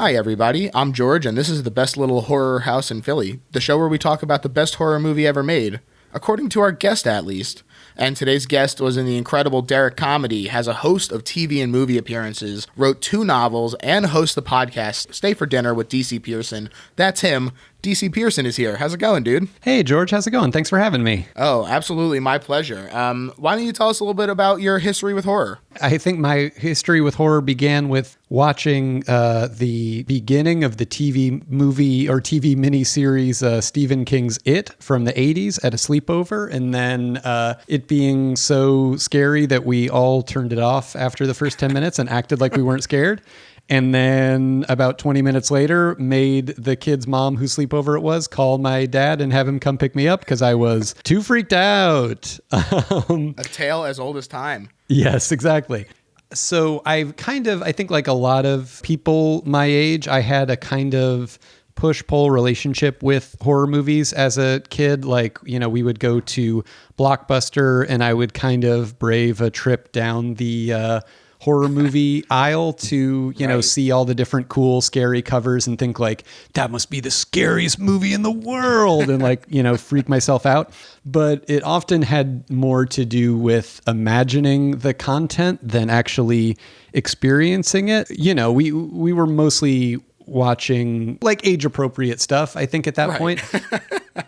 Hi, everybody. I'm George, and this is the best little horror house in Philly, the show where we talk about the best horror movie ever made, according to our guest, at least. And today's guest was in the incredible Derrick Comedy, has a host of TV and movie appearances, wrote 2 novels, and hosts the podcast Stay for Dinner with DC Pierson. That's him. DC Pierson is here. How's it going, dude? Hey, George. How's it going? Thanks for having me. Oh, absolutely. My pleasure. Why don't you tell us a little bit about your history with horror? I think my history with horror began with watching the beginning of the TV movie or TV miniseries Stephen King's It from the 80s at a sleepover, and then it being so scary that we all turned it off after the first 10 minutes and acted like we weren't scared. And then about 20 minutes later, made the kid's mom, whose sleepover it was, call my dad and have him come pick me up because I was too freaked out. A tale as old as time. Yes, exactly. So I think like a lot of people my age, I had a kind of push-pull relationship with horror movies as a kid. Like, you know, we would go to Blockbuster and I would kind of brave a trip down the horror movie aisle to, you know, see all the different cool, scary covers and think like, that must be the scariest movie in the world, and like, you know, freak myself out. But it often had more to do with imagining the content than actually experiencing it. You know, we were mostly watching like age appropriate stuff, I think, at that point.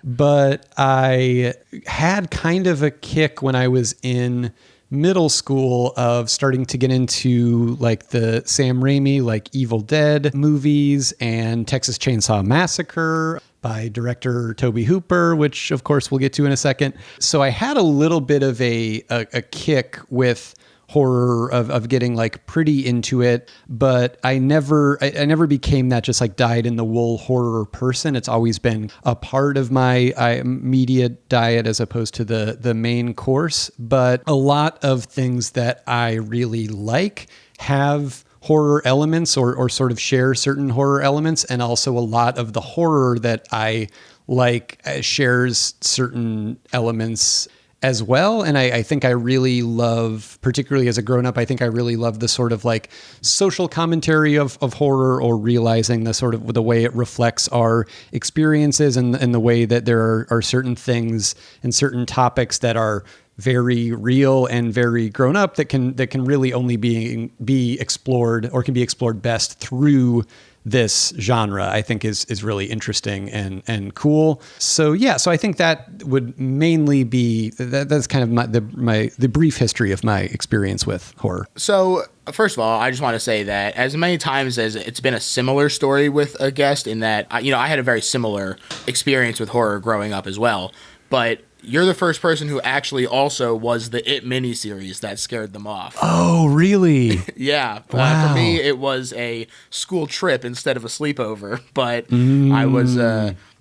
But I had kind of a kick when I was in middle school of starting to get into like the Sam Raimi, like Evil Dead movies and Texas Chainsaw Massacre by director Tobe Hooper, which of course we'll get to in a second. So I had a little bit of a kick with horror of getting like pretty into it, but I never became that just like dyed in the wool horror person. It's always been a part of my media diet as opposed to the main course. But a lot of things that I really like have horror elements or sort of share certain horror elements, and also a lot of the horror that I like shares certain elements as well. And I think I really love, particularly as a grown-up, I think I really love the sort of like social commentary of horror, or realizing the sort of the way it reflects our experiences, and the way that there are certain things and certain topics that are very real and very grown up that can really only be explored, or can be explored best through this genre. I think is really interesting and cool. So yeah, so I think that would mainly be that's kind of the brief history of my experience with horror. So first of all, I just want to say that as many times as it's been a similar story with a guest, in that I had a very similar experience with horror growing up as well, but you're the first person who actually also was the It miniseries that scared them off. Oh, really? Yeah. Wow. For me, it was a school trip instead of a sleepover, but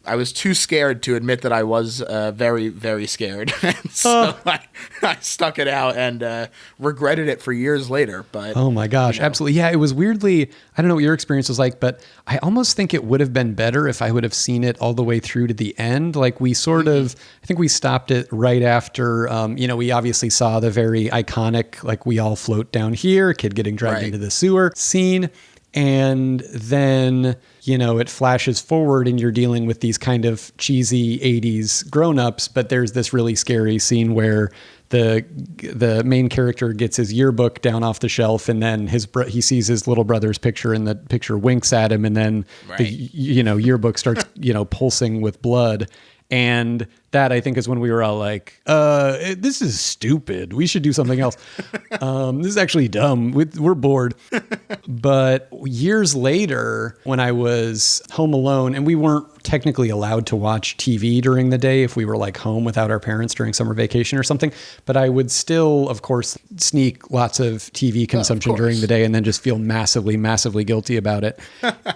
I was too scared to admit that I was very, very scared. So I stuck it out and regretted it for years later. But oh my gosh, absolutely. Yeah, it was weirdly, I don't know what your experience was like, but I almost think it would have been better if I would have seen it all the way through to the end. Like we sort of, I think we stopped it right after, we obviously saw the very iconic, like we all float down here, kid getting dragged into the sewer scene. And then, it flashes forward and you're dealing with these kind of cheesy 80s grown-ups, but there's this really scary scene where the main character gets his yearbook down off the shelf, and then he sees his little brother's picture, and the picture winks at him, and then the yearbook starts, pulsing with blood. And that, I think, is when we were all like, this is stupid. We should do something else. This is actually dumb. We're bored. But years later, when I was home alone, and we weren't technically allowed to watch TV during the day if we were like home without our parents during summer vacation or something, but I would still, of course, sneak lots of TV consumption during the day and then just feel massively, massively guilty about it.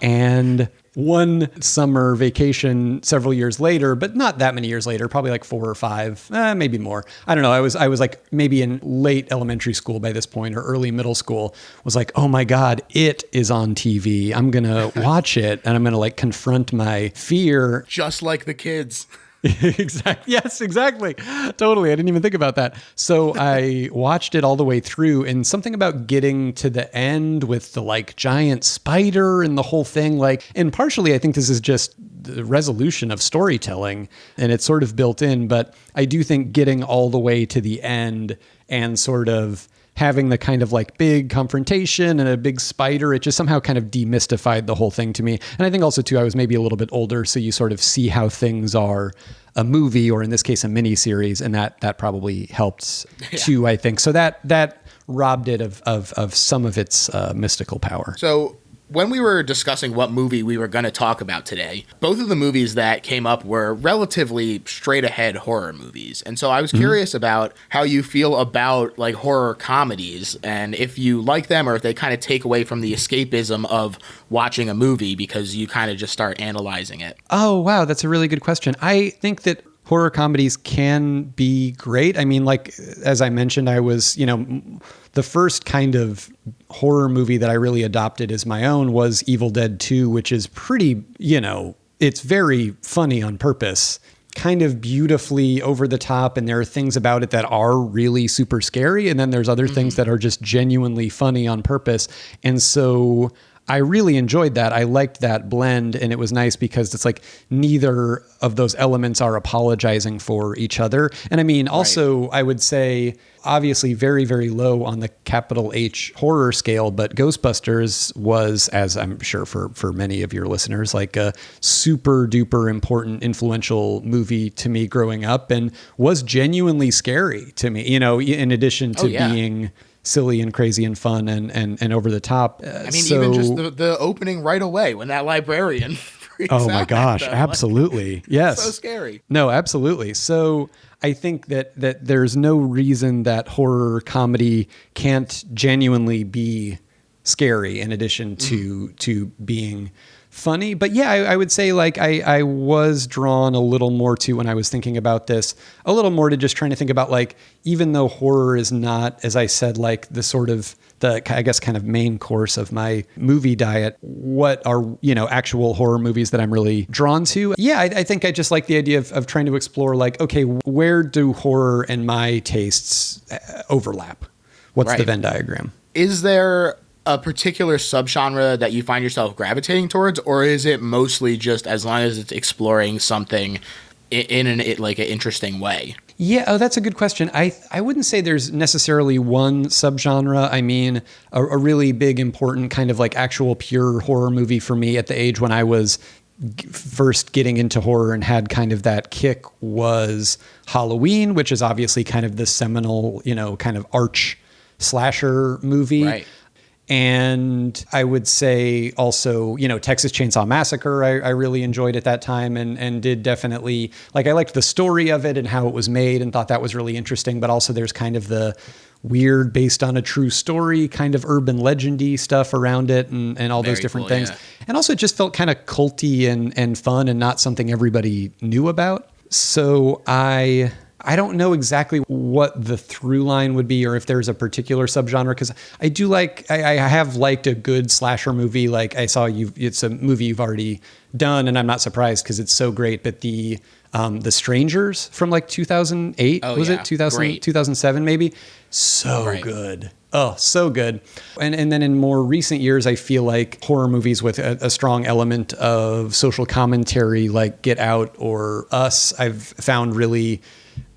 And one summer vacation several years later, but not that many years later, probably like 4 or 5, maybe more. I don't know. I was like maybe in late elementary school by this point, or early middle school, was like, oh my God, It is on TV. I'm going to watch it, and I'm going to like confront my fear. Just like the kids. Exactly. Yes, exactly. Totally. I didn't even think about that. So I watched it all the way through, and something about getting to the end with the like giant spider and the whole thing, like, and partially I think this is just the resolution of storytelling and it's sort of built in, but I do think getting all the way to the end and sort of having the kind of like big confrontation and a big spider, it just somehow kind of demystified the whole thing to me. And I think also too, I was maybe a little bit older, so you sort of see how things are a movie, or in this case, a mini series. And that probably helped too, I think. So that robbed it of some of its mystical power. So when we were discussing what movie we were going to talk about today, both of the movies that came up were relatively straight ahead horror movies. And so I was curious about how you feel about like horror comedies, and if you like them or if they kind of take away from the escapism of watching a movie because you kind of just start analyzing it. Oh, wow. That's a really good question. I think that horror comedies can be great. I mean, like, as I mentioned, I was, the first kind of horror movie that I really adopted as my own was Evil Dead 2, which is pretty, it's very funny on purpose, kind of beautifully over the top. And there are things about it that are really super scary. And then there's other things that are just genuinely funny on purpose. And so I really enjoyed that. I liked that blend, and it was nice because it's like neither of those elements are apologizing for each other. And I mean, also, I would say obviously very, very low on the capital H horror scale, but Ghostbusters was, as I'm sure for many of your listeners, like a super duper important, influential movie to me growing up, and was genuinely scary to me, in addition to being silly and crazy and fun and over the top. Even just the opening right away when that librarian freaks out. Oh my gosh, absolutely. Like, yes. So scary. No, absolutely. So I think that there's no reason that horror comedy can't genuinely be scary in addition to being funny. But yeah, I would say like I was drawn a little more to, when I was thinking about this, a little more to just trying to think about, like, even though horror is not, as I said, like the sort of I guess kind of main course of my movie diet, what are, actual horror movies that I'm really drawn to? Yeah, I think I just like the idea of trying to explore, like, okay, where do horror and my tastes overlap? What's the Venn diagram? Is there a particular subgenre that you find yourself gravitating towards, or is it mostly just as long as it's exploring something in an interesting way? Yeah, that's a good question. I wouldn't say there's necessarily one subgenre. I mean, a really big, important kind of like actual pure horror movie for me at the age when I was first getting into horror and had kind of that kick was Halloween, which is obviously kind of the seminal, kind of arch slasher movie. Right. And I would say also, Texas Chainsaw Massacre, I really enjoyed at that time and did definitely, like, I liked the story of it and how it was made and thought that was really interesting. But also there's kind of the weird, based on a true story, kind of urban legendy stuff around it and all those different things. Yeah. And also it just felt kind of culty and fun and not something everybody knew about. So I don't know exactly what the through line would be, or if there's a particular subgenre, because I have liked a good slasher movie. Like I saw it's a movie you've already done, and I'm not surprised because it's so great. But the Strangers from like 2008, it 2007 maybe? So good. Oh, so good. And then in more recent years, I feel like horror movies with a strong element of social commentary, like Get Out or Us, I've found really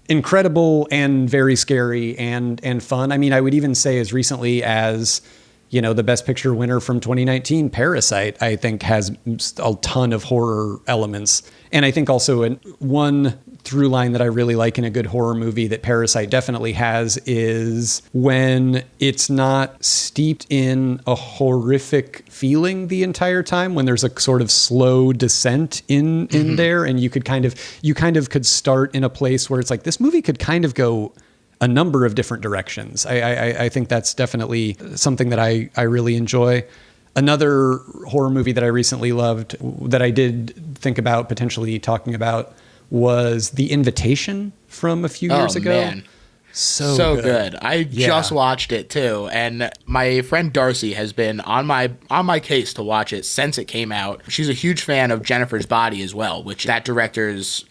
incredible and very scary and fun. I mean, I would even say as recently as, the Best Picture winner from 2019, Parasite, I think has a ton of horror elements. And I think also one through line that I really like in a good horror movie that Parasite definitely has is when it's not steeped in a horrific feeling the entire time, when there's a sort of slow descent in there, and you kind of could start in a place where it's like, this movie could kind of go a number of different directions. I think that's definitely something that I really enjoy. Another horror movie that I recently loved that I did think about potentially talking about was The Invitation from a few years ago. Man. So good. I just watched it too, and my friend Darcy has been on my case to watch it since it came out. She's a huge fan of Jennifer's Body as well, which that director's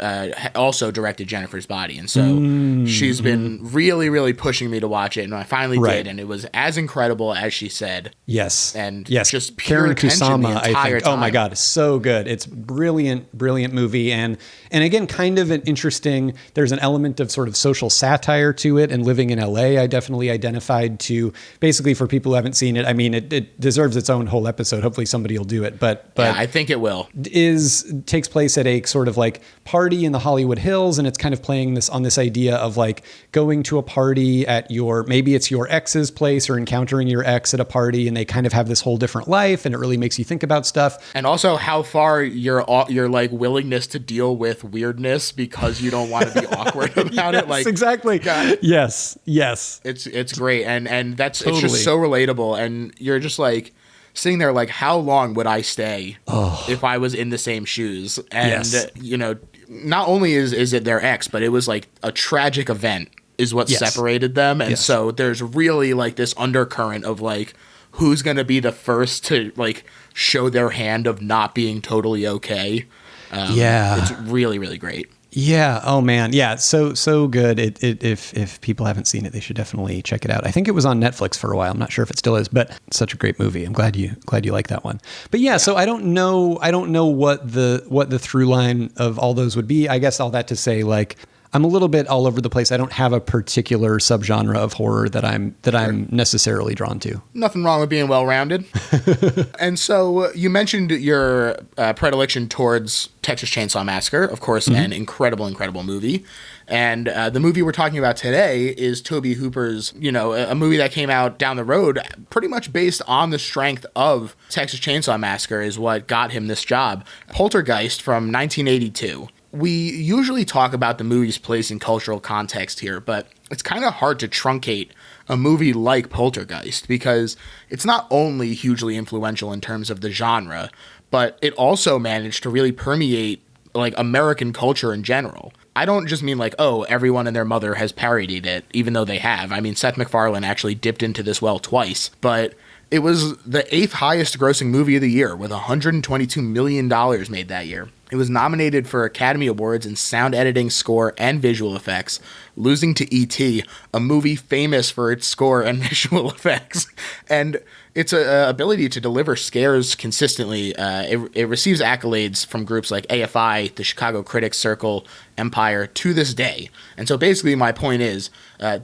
also directed Jennifer's Body, and so she's been really pushing me to watch it, and I finally did, and it was as incredible as she said. Yes, and yes, just pure Karen attention Kusama, the entire I think. time. Oh my God, so good! It's brilliant movie, and again, kind of an interesting. There's an element of sort of social satire to it, and living in LA, I definitely identified to. Basically, for people who haven't seen it, I mean, it deserves its own whole episode. Hopefully, somebody will do it. But yeah, I think it will. Takes place at a sort of like party in the Hollywood Hills, and it's kind of playing this idea of like going to a party at maybe it's your ex's place or encountering your ex at a party, and they kind of have this whole different life, and it really makes you think about stuff. And also how far your like willingness to deal with weirdness because you don't want to be awkward about it. Like exactly. God. Yes. It's great, and that's totally. It's just so relatable, and you're just like sitting there like, how long would I stay if I was in the same shoes? And you know, not only is it their ex, but it was like a tragic event is what separated them, and so there's really like this undercurrent of like who's gonna be the first to like show their hand of not being totally okay. It's really great. Yeah. Oh man. Yeah. So good. If people haven't seen it, they should definitely check it out. I think it was on Netflix for a while. I'm not sure if it still is, but such a great movie. I'm glad you like that one. But yeah. So I don't know what the through line of all those would be. I guess all that to say, like, I'm a little bit all over the place. I don't have a particular subgenre of horror that I'm necessarily drawn to. Nothing wrong with being well-rounded. And so you mentioned your predilection towards Texas Chainsaw Massacre, of course, an incredible movie. And the movie we're talking about today is Tobe Hooper's, a movie that came out down the road, pretty much based on the strength of Texas Chainsaw Massacre is what got him this job. Poltergeist from 1982. We usually talk about the movie's place in cultural context here, but it's kind of hard to truncate a movie like Poltergeist because it's not only hugely influential in terms of the genre, but it also managed to really permeate like American culture in general. I don't just mean like, oh, everyone and their mother has parodied it, even though they have. I mean, Seth MacFarlane actually dipped into this well twice, but it was the 8th highest grossing movie of the year with $122 million made that year. It was nominated for Academy Awards in sound editing, score, and visual effects, losing to E.T., a movie famous for its score and visual effects. And its ability to deliver scares consistently, it receives accolades from groups like AFI, the Chicago Critics Circle, Empire, to this day. And so basically my point is,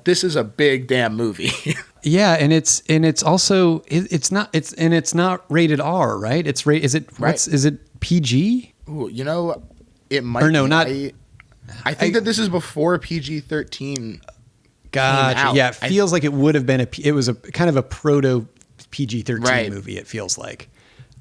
this is a big damn movie. Yeah, and it's also it's not rated R, right? Is it PG? Ooh, it might. Or no, not. I think that this is before PG-13. Gotcha. Yeah, it feels like it would have been it was a kind of a proto PG-13 movie. It feels like.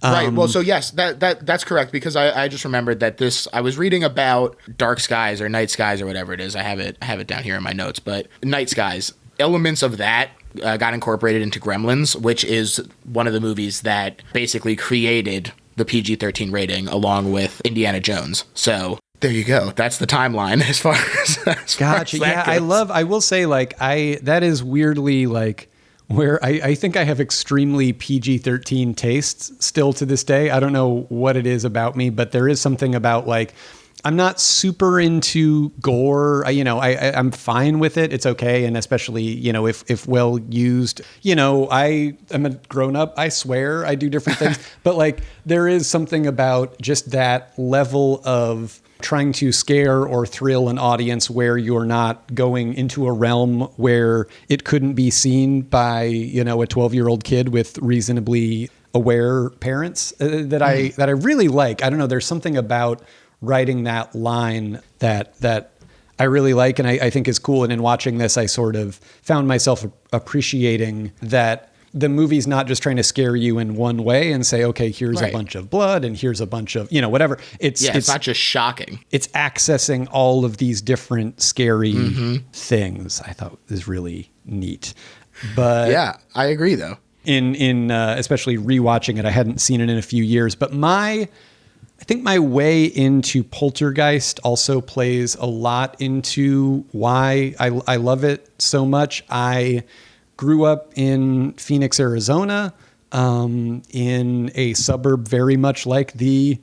Right. Well, so yes, that's correct because I just remembered that I was reading about Dark Skies or Night Skies or whatever it is. I have it down here in my notes, but Night Skies, elements of that got incorporated into Gremlins, which is one of the movies that basically created the PG-13 rating along with Indiana Jones. So there you go. That's the timeline as far as gotcha. Yeah, goes. I will say like that is weirdly like where I think I have extremely PG-13 tastes still to this day. I don't know what it is about me, but there is something about like, I'm not super into gore. I'm fine with it. It's okay. And especially, if well used, I am a grown up. I swear I do different things, but like there is something about just that level of trying to scare or thrill an audience where you're not going into a realm where it couldn't be seen by, a 12-year-old kid with reasonably aware parents that I really like. I don't know. There's something about writing that line that I really like and I think is cool. And in watching this, I sort of found myself appreciating that the movie's not just trying to scare you in one way and say, okay, here's a bunch of blood and here's a bunch of, whatever. It's not just shocking. It's accessing all of these different scary things. I thought is really neat. But yeah, I agree though. In especially rewatching it, I hadn't seen it in a few years, but I think my way into Poltergeist also plays a lot into why I love it so much. I grew up in Phoenix, Arizona, in a suburb very much like the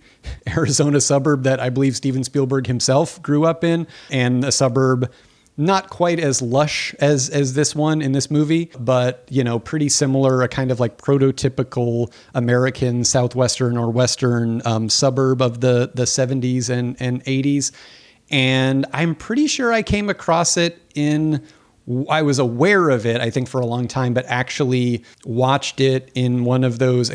Arizona suburb that I believe Stephen Spielberg himself grew up in, and a suburb not quite as lush as this one in this movie, but, you know, pretty similar, a kind of like prototypical American Southwestern or Western suburb of the 70s and 80s. And I'm pretty sure I came across it I was aware of it, I think, for a long time, but actually watched it in one of those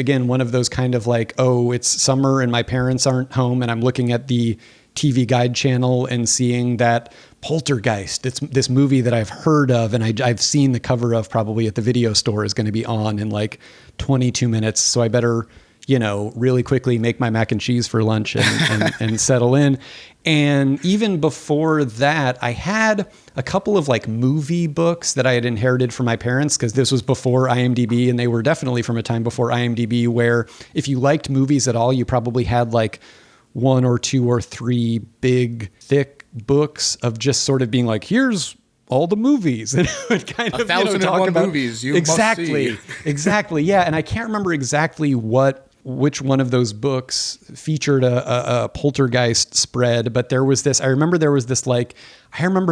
kind of like, oh, it's summer and my parents aren't home and I'm looking at the TV Guide channel and seeing that Poltergeist, it's this movie that I've heard of and I've seen the cover of probably at the video store, is going to be on in like 22 minutes. So I better, you know, really quickly make my mac and cheese for lunch and settle in. And even before that, I had a couple of like movie books that I had inherited from my parents, because this was before IMDb, and they were definitely from a time before IMDb, where if you liked movies at all, you probably had like 1 or 2 or 3 big, thick books of just sort of being like, here's all the movies, and it would kind of 1,001 movies you exactly, must see. Exactly, yeah. And I can't remember exactly which one of those books featured a Poltergeist spread, but there was this. I remember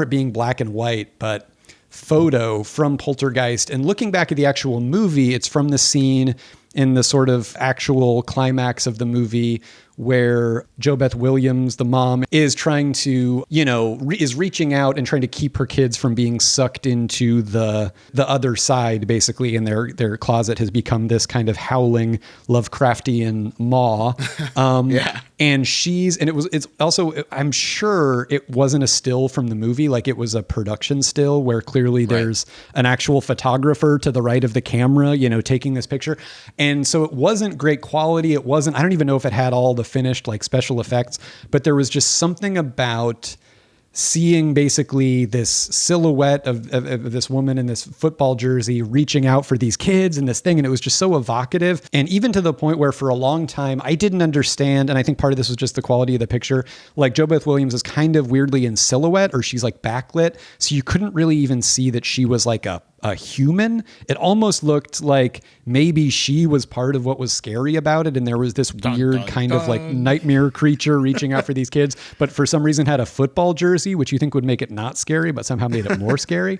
it being black and white, but photo from Poltergeist. And looking back at the actual movie, it's from the scene in the sort of actual climax of the movie where JoBeth Williams, the mom, is trying to, is reaching out and trying to keep her kids from being sucked into the other side, basically. And their closet has become this kind of howling Lovecraftian maw. Yeah. And it's also, I'm sure it wasn't a still from the movie. Like, it was a production still where clearly there's an actual photographer to the right of the camera, taking this picture. And so it wasn't great quality. I don't even know if it had all the finished like special effects, but there was just something about seeing basically this silhouette of this woman in this football jersey reaching out for these kids and this thing. And it was just so evocative. And even to the point where for a long time, I didn't understand. And I think part of this was just the quality of the picture. Like, JoBeth Williams is kind of weirdly in silhouette, or she's like backlit. So you couldn't really even see that she was like a human. It almost looked like maybe she was part of what was scary about it. And there was this weird of like nightmare creature reaching out for these kids, but for some reason had a football jersey, which you think would make it not scary, but somehow made it more scary.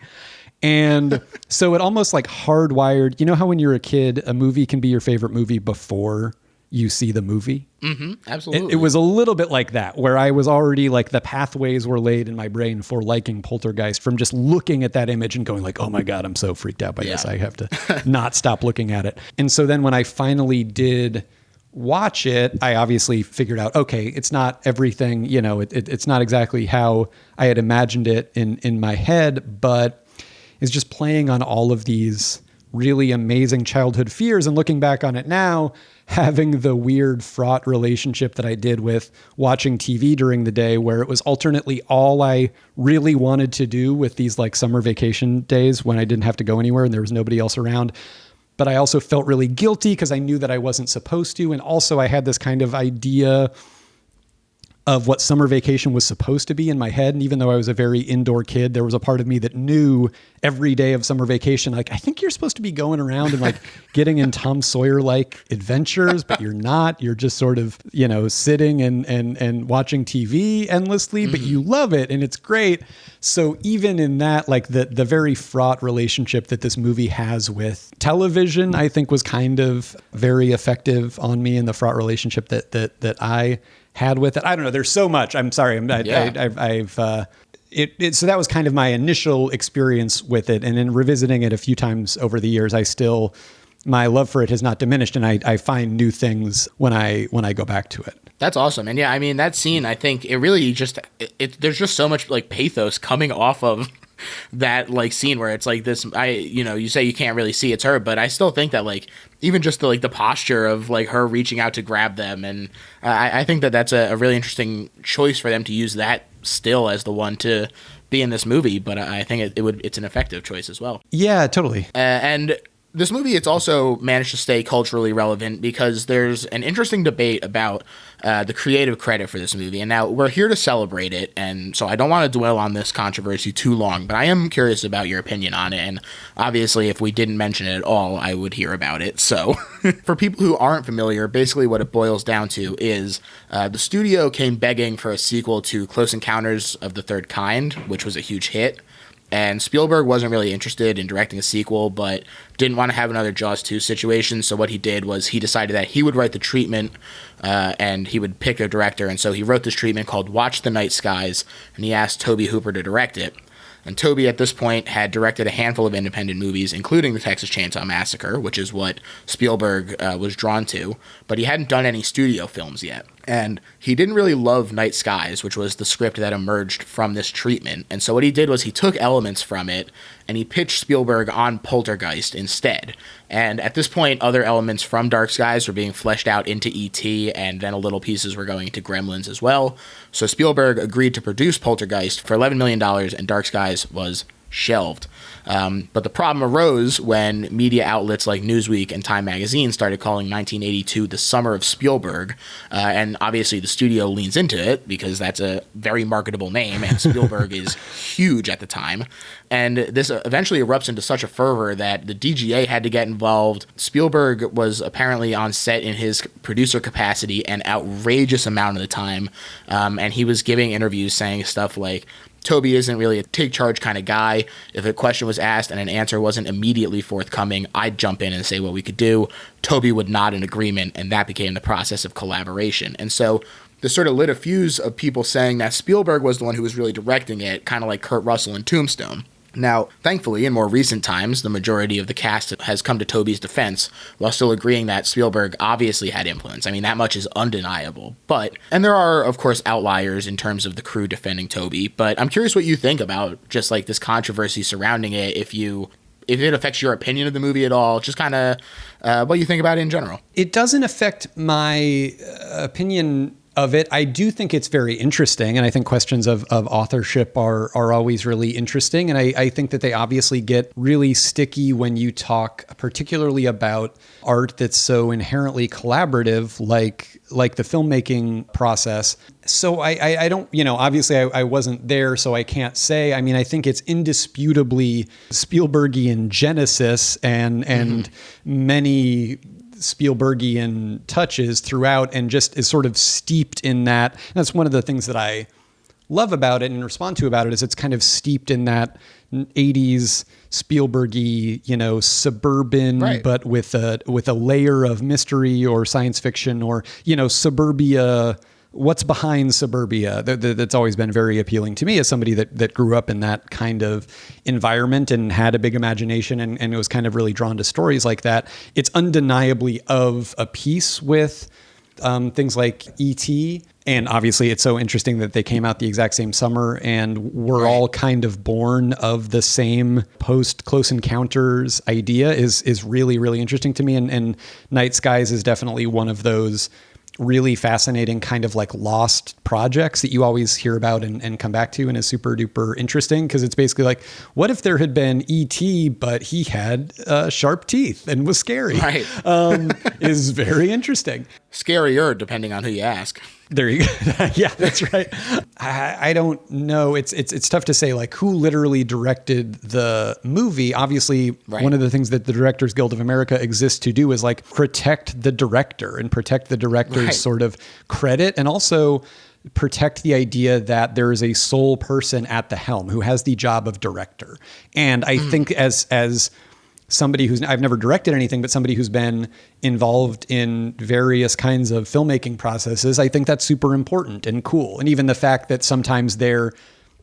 And so it almost like hardwired, you know how when you're a kid, a movie can be your favorite movie before you see the movie? Mm-hmm, absolutely. It was a little bit like that, where I was already like, the pathways were laid in my brain for liking Poltergeist from just looking at that image and going like, oh my God, I'm so freaked out by this. I have to not stop looking at it. And so then when I finally did watch it, I obviously figured out, okay, it's not everything, it's not exactly how I had imagined it in my head, but it's just playing on all of these really amazing childhood fears. And looking back on it now, having the weird fraught relationship that I did with watching TV during the day, where it was alternately all I really wanted to do with these like summer vacation days when I didn't have to go anywhere and there was nobody else around. But I also felt really guilty because I knew that I wasn't supposed to. And also I had this kind of idea of what summer vacation was supposed to be in my head. And even though I was a very indoor kid, there was a part of me that knew every day of summer vacation, like, I think you're supposed to be going around and like getting in Tom Sawyer-like adventures, but you're not. You're just sort of, sitting and watching TV endlessly, but you love it and it's great. So even in that, like the very fraught relationship that this movie has with television, I think was kind of very effective on me, in the fraught relationship that I had with it. I don't know. There's so much. I'm sorry. So that was kind of my initial experience with it. And in revisiting it a few times over the years, my love for it has not diminished. And I find new things when I go back to it. That's awesome. And yeah, I mean, that scene, I think it really just, there's just so much like pathos coming off of that like scene where it's like this, you say you can't really see it's her, but I still think that like, even just the posture of like her reaching out to grab them. And I think that that's a really interesting choice for them to use that still as the one to be in this movie. But I think it's an effective choice as well. Yeah, totally. And This movie, it's also managed to stay culturally relevant because there's an interesting debate about the creative credit for this movie. And now we're here to celebrate it, and so I don't want to dwell on this controversy too long, but I am curious about your opinion on it. And obviously, if we didn't mention it at all, I would hear about it. So for people who aren't familiar, basically what it boils down to is the studio came begging for a sequel to Close Encounters of the Third Kind, which was a huge hit. And Spielberg wasn't really interested in directing a sequel, but didn't want to have another Jaws 2 situation. So what he did was he decided that he would write the treatment and he would pick a director. And so he wrote this treatment called Watch the Night Skies, and he asked Tobe Hooper to direct it. And Tobe, at this point, had directed a handful of independent movies, including The Texas Chainsaw Massacre, which is what Spielberg was drawn to, but he hadn't done any studio films yet. And he didn't really love Night Skies, which was the script that emerged from this treatment. And so what he did was he took elements from it and he pitched Spielberg on Poltergeist instead. And at this point, other elements from Dark Skies were being fleshed out into E.T., and then a little pieces were going into Gremlins as well. So Spielberg agreed to produce Poltergeist for $11 million, and Dark Skies was shelved. But the problem arose when media outlets like Newsweek and Time Magazine started calling 1982 the summer of Spielberg. And obviously the studio leans into it because that's a very marketable name, and Spielberg is huge at the time. And this eventually erupts into such a fervor that the DGA had to get involved. Spielberg was apparently on set in his producer capacity an outrageous amount of the time. And he was giving interviews saying stuff like, Tobe isn't really a take-charge kind of guy. If a question was asked and an answer wasn't immediately forthcoming, I'd jump in and say what we could do. Tobe would nod in agreement, and that became the process of collaboration. And so this sort of lit a fuse of people saying that Spielberg was the one who was really directing it, kind of like Kurt Russell in Tombstone. Now, thankfully, in more recent times, the majority of the cast has come to Tobe's defense while still agreeing that Spielberg obviously had influence. I mean, that much is undeniable. And there are, of course, outliers in terms of the crew defending Tobe, but I'm curious what you think about just like this controversy surrounding it, if it affects your opinion of the movie at all, just kind of what you think about it in general. It doesn't affect my opinion of it. I do think it's very interesting, and I think questions of authorship are always really interesting, and I think that they obviously get really sticky when you talk particularly about art that's so inherently collaborative, like the filmmaking process. So I don't, obviously I wasn't there, so I can't say. I mean, I think it's indisputably Spielbergian genesis and many Spielbergian touches throughout, and just is sort of steeped in that. And that's one of the things that I love about it and respond to about it, is it's kind of steeped in that 80s Spielbergy, suburban, right, but with a layer of mystery or science fiction, or, suburbia. What's behind suburbia? That's always been very appealing to me as somebody that grew up in that kind of environment and had a big imagination and was kind of really drawn to stories like that. It's undeniably of a piece with things like E.T. And obviously it's so interesting that they came out the exact same summer and were all kind of born of the same post Close Encounters idea is really, really interesting to me. And Night Skies is definitely one of those really fascinating kind of like lost projects that you always hear about and come back to, and is super duper interesting, because it's basically like, what if there had been E.T. but he had sharp teeth and was scary? Right. Is very interesting. Scarier, depending on who you ask. There you go. Yeah, that's right. I don't know. It's tough to say like who literally directed the movie. Obviously, right, one of the things that the Directors Guild of America exists to do is like protect the director and protect the director's, right, sort of credit, and also protect the idea that there is a sole person at the helm who has the job of director. And I think as somebody I've never directed anything, but somebody who's been involved in various kinds of filmmaking processes, I think that's super important and cool. And even the fact that sometimes they're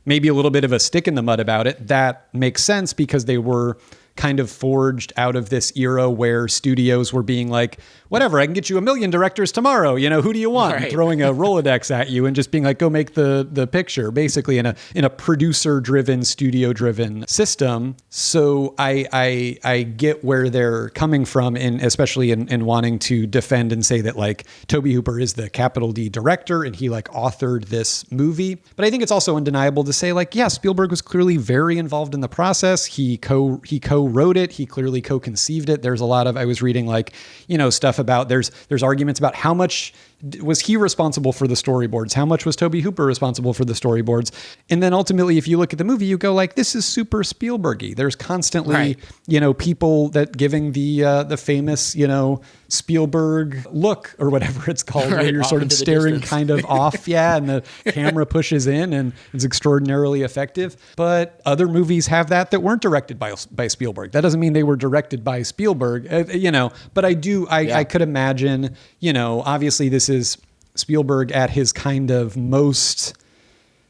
maybe a little bit of a stick in the mud about it, that makes sense, because they were kind of forged out of this era where studios were being like, whatever, I can get you 1 million directors tomorrow. Who do you want? Right. Throwing a Rolodex at you and just being like, go make the picture, basically in a producer driven, studio driven system. So I get where they're coming from, especially in wanting to defend and say that like Tobe Hooper is the capital D director and he like authored this movie. But I think it's also undeniable to say like, yeah, Spielberg was clearly very involved in the process. He co-wrote co-wrote it. He clearly co-conceived it. There's a lot of, I was reading like, stuff about, there's arguments about how much was he responsible for the storyboards? How much was Tobe Hooper responsible for the storyboards? And then ultimately, if you look at the movie, you go like, this is super Spielberg-y. There's constantly, people that giving the famous, Spielberg look or whatever it's called, where you're sort of staring kind of off. Yeah. And the camera pushes in and it's extraordinarily effective. But other movies have that weren't directed by Spielberg. That doesn't mean they were directed by Spielberg, but I could imagine, obviously this is Spielberg at his kind of most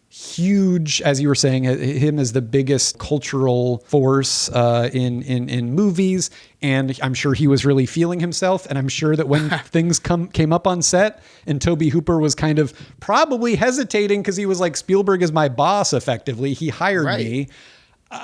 huge, as you were saying, him as the biggest cultural force in movies. And I'm sure he was really feeling himself. And I'm sure that when things came up on set and Tobe Hooper was kind of probably hesitating because he was like, Spielberg is my boss, effectively. He hired me.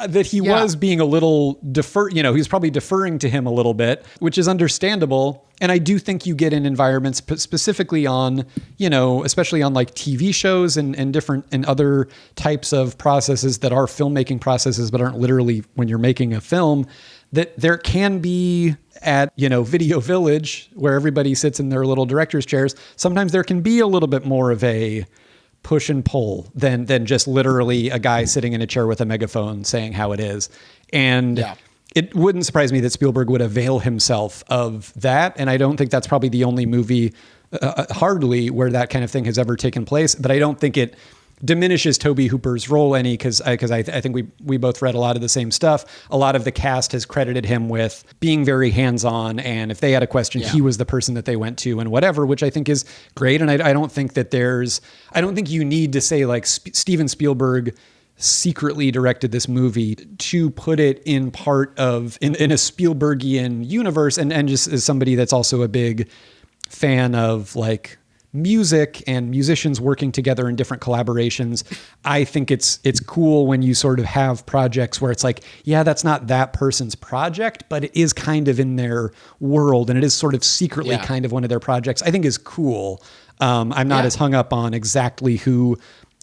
That he was being a little he was probably deferring to him a little bit, which is understandable. And I do think you get in environments specifically on, especially on like TV shows and different and other types of processes that are filmmaking processes, but aren't literally when you're making a film, that there can be at, Video Village where everybody sits in their little director's chairs. Sometimes there can be a little bit more of a push and pull than just literally a guy sitting in a chair with a megaphone saying how it is. And it wouldn't surprise me that Spielberg would avail himself of that. And I don't think that's probably the only movie, hardly, where that kind of thing has ever taken place. But I don't think it diminishes Tobe Hooper's role any, because I think we both read a lot of the same stuff. A lot of the cast has credited him with being very hands-on, and if they had a question, he was the person that they went to and whatever, which I think is great. And I don't think that I don't think you need to say like Steven Spielberg secretly directed this movie to put it in part of in a Spielbergian universe, and just as somebody that's also a big fan of like music and musicians working together in different collaborations. I think it's cool when you sort of have projects where it's like, yeah, that's not that person's project, but it is kind of in their world and it is sort of secretly kind of one of their projects. I think is cool. I'm not as hung up on exactly who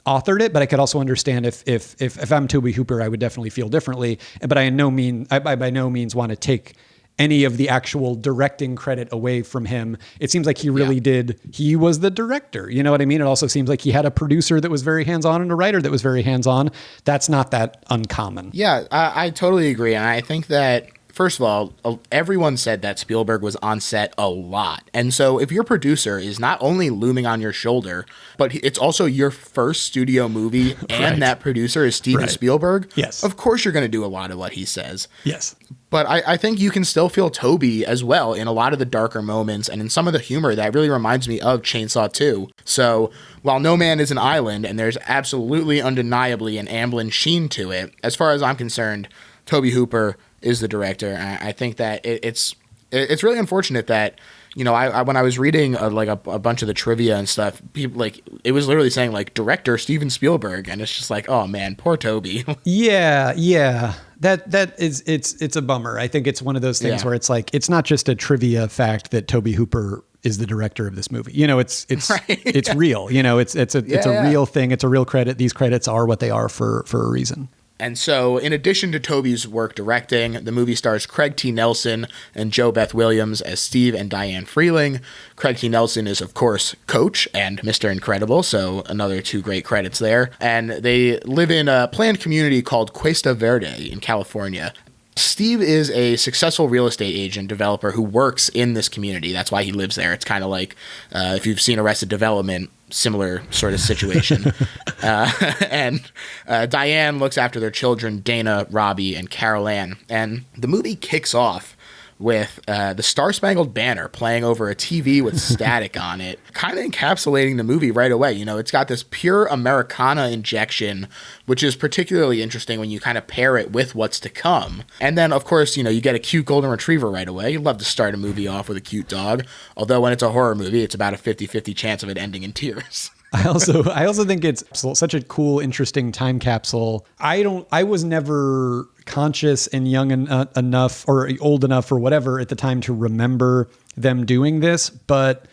authored it, but I could also understand if I'm Tobe Hooper, I would definitely feel differently. But I by no means want to take any of the actual directing credit away from him. It seems like he really did. He was the director. You know what I mean? It also seems like he had a producer that was very hands-on and a writer that was very hands-on. That's not that uncommon. Yeah, I totally agree. And I think that, first of all, everyone said that Spielberg was on set a lot. And so if your producer is not only looming on your shoulder, but it's also your first studio movie and that producer is Steven Spielberg, of course you're going to do a lot of what he says. Yes. But I think you can still feel Toby as well in a lot of the darker moments and in some of the humor that really reminds me of Chainsaw 2. So while No Man is an Island and there's absolutely undeniably an Amblin sheen to it, as far as I'm concerned, Tobe Hooper is the director. And I think that it's really unfortunate that, you know, I when I was reading a bunch of the trivia and stuff, people like it was literally saying like director Steven Spielberg, and it's just like, oh man, poor Toby. Yeah. That is it's a bummer. I think it's one of those things where it's like it's not just a trivia fact that Tobe Hooper is the director of this movie. You know, it's it's real. You know, it's a real thing. It's a real credit. These credits are what they are for a reason. And so, in addition to Toby's work directing, the movie stars Craig T. Nelson and Jo Beth Williams as Steve and Diane Freeling. Craig T. Nelson is, of course, Coach and Mr. Incredible, so another two great credits there. And they live in a planned community called Cuesta Verde in California. Steve is a successful real estate agent developer who works in this community. That's why he lives there. It's kind of like if you've seen Arrested Development, similar sort of situation. And Diane looks after their children, Dana, Robbie, and Carol Ann. And the movie kicks off with the Star-Spangled Banner playing over a TV with static on it, kind of encapsulating the movie right away. You know, it's got this pure Americana injection, which is particularly interesting when you kind of pair it with what's to come. And then, of course, you know, you get a cute golden retriever right away. You'd love to start a movie off with a cute dog, although when it's a horror movie, it's about a 50-50 chance of it ending in tears. I also think it's such a cool, interesting time capsule. I was never conscious and young enough or old enough or whatever at the time to remember them doing this. But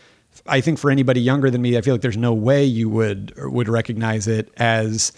I think for anybody younger than me, I feel like there's no way you would recognize it as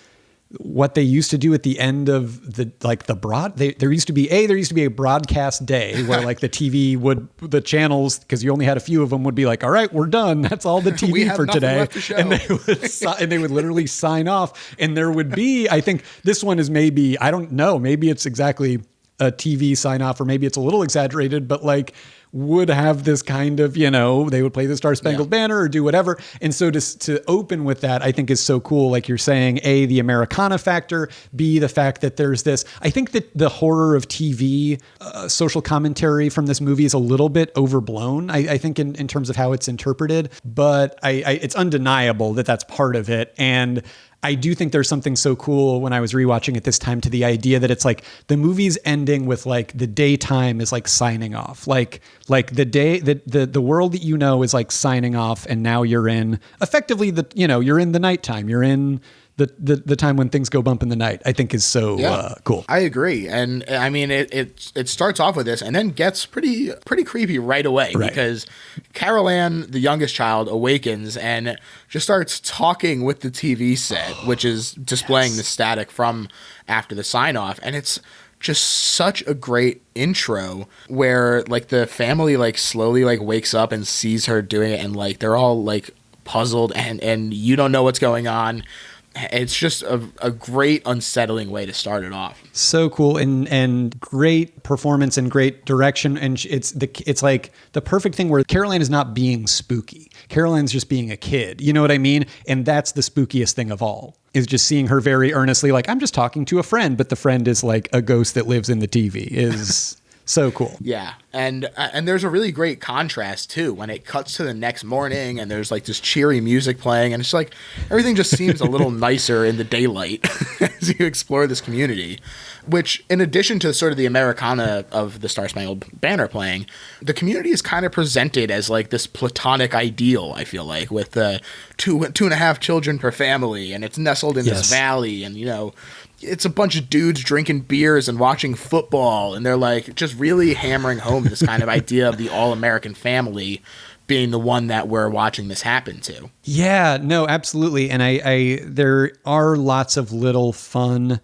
what they used to do at the end of there used to be a broadcast day where like the TV the channels, because you only had a few of them, would be like, all right, we're done. That's all the TV for today. And they would literally sign off. And there would be, I think this one is maybe, I don't know, maybe it's exactly a TV sign off, or maybe it's a little exaggerated, but like would have this kind of, they would play the Star Spangled Banner or do whatever. And so to open with that, I think is so cool. Like you're saying, A, the Americana factor, B, the fact that there's this, I think that the horror of TV, social commentary from this movie is a little bit overblown. I think in terms of how it's interpreted, but it's undeniable that that's part of it. And I do think there's something so cool when I was rewatching it this time to the idea that it's like the movie's ending with like the daytime is like signing off, like the day that the world that is like signing off, and now you're in effectively you're in the nighttime, you're in the time when things go bump in the night. I think is so cool. I agree, and I mean it starts off with this and then gets pretty creepy right away, because Carol Ann, the youngest child, awakens and just starts talking with the TV set, which is displaying the static from after the sign off, and it's just such a great intro where like the family like slowly like wakes up and sees her doing it, and like they're all like puzzled and you don't know what's going on. It's just a great unsettling way to start it off. So cool, and great performance and great direction. And it's like the perfect thing where Carol Ann is not being spooky. Carol Ann's just being a kid. You know what I mean? And that's the spookiest thing of all, is just seeing her very earnestly like, I'm just talking to a friend, but the friend is like a ghost that lives in the TV. Is so cool. Yeah. And there's a really great contrast too when it cuts to the next morning and there's like this cheery music playing, and it's like everything just seems a little nicer in the daylight as you explore this community, which in addition to sort of the Americana of the Star Spangled Banner playing, the community is kind of presented as like this platonic ideal, I feel like, with two and a half children per family, and it's nestled in this valley, and it's a bunch of dudes drinking beers and watching football, and they're like just really hammering home this kind of idea of the all-American family being the one that we're watching this happen to. Yeah, no, absolutely. And I there are lots of little fun,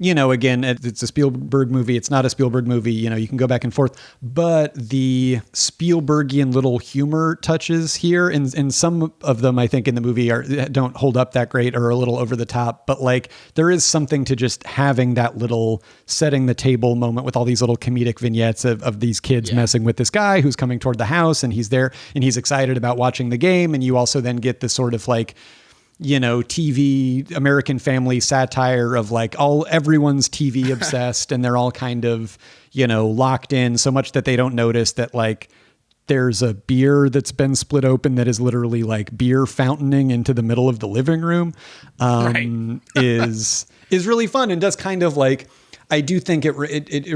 again, it's a Spielberg movie. It's not a Spielberg movie. You can go back and forth, but the Spielbergian little humor touches here, and some of them I think in the movie don't hold up that great or are a little over the top, but like there is something to just having that little setting the table moment with all these little comedic vignettes of these kids messing with this guy who's coming toward the house, and he's there and he's excited about watching the game. And you also then get this sort of like, TV American family satire of like everyone's TV obsessed and they're all kind of, locked in so much that they don't notice that like there's a beer that's been split open that is literally like beer fountaining into the middle of the living room, is really fun, and does kind of like, I do think it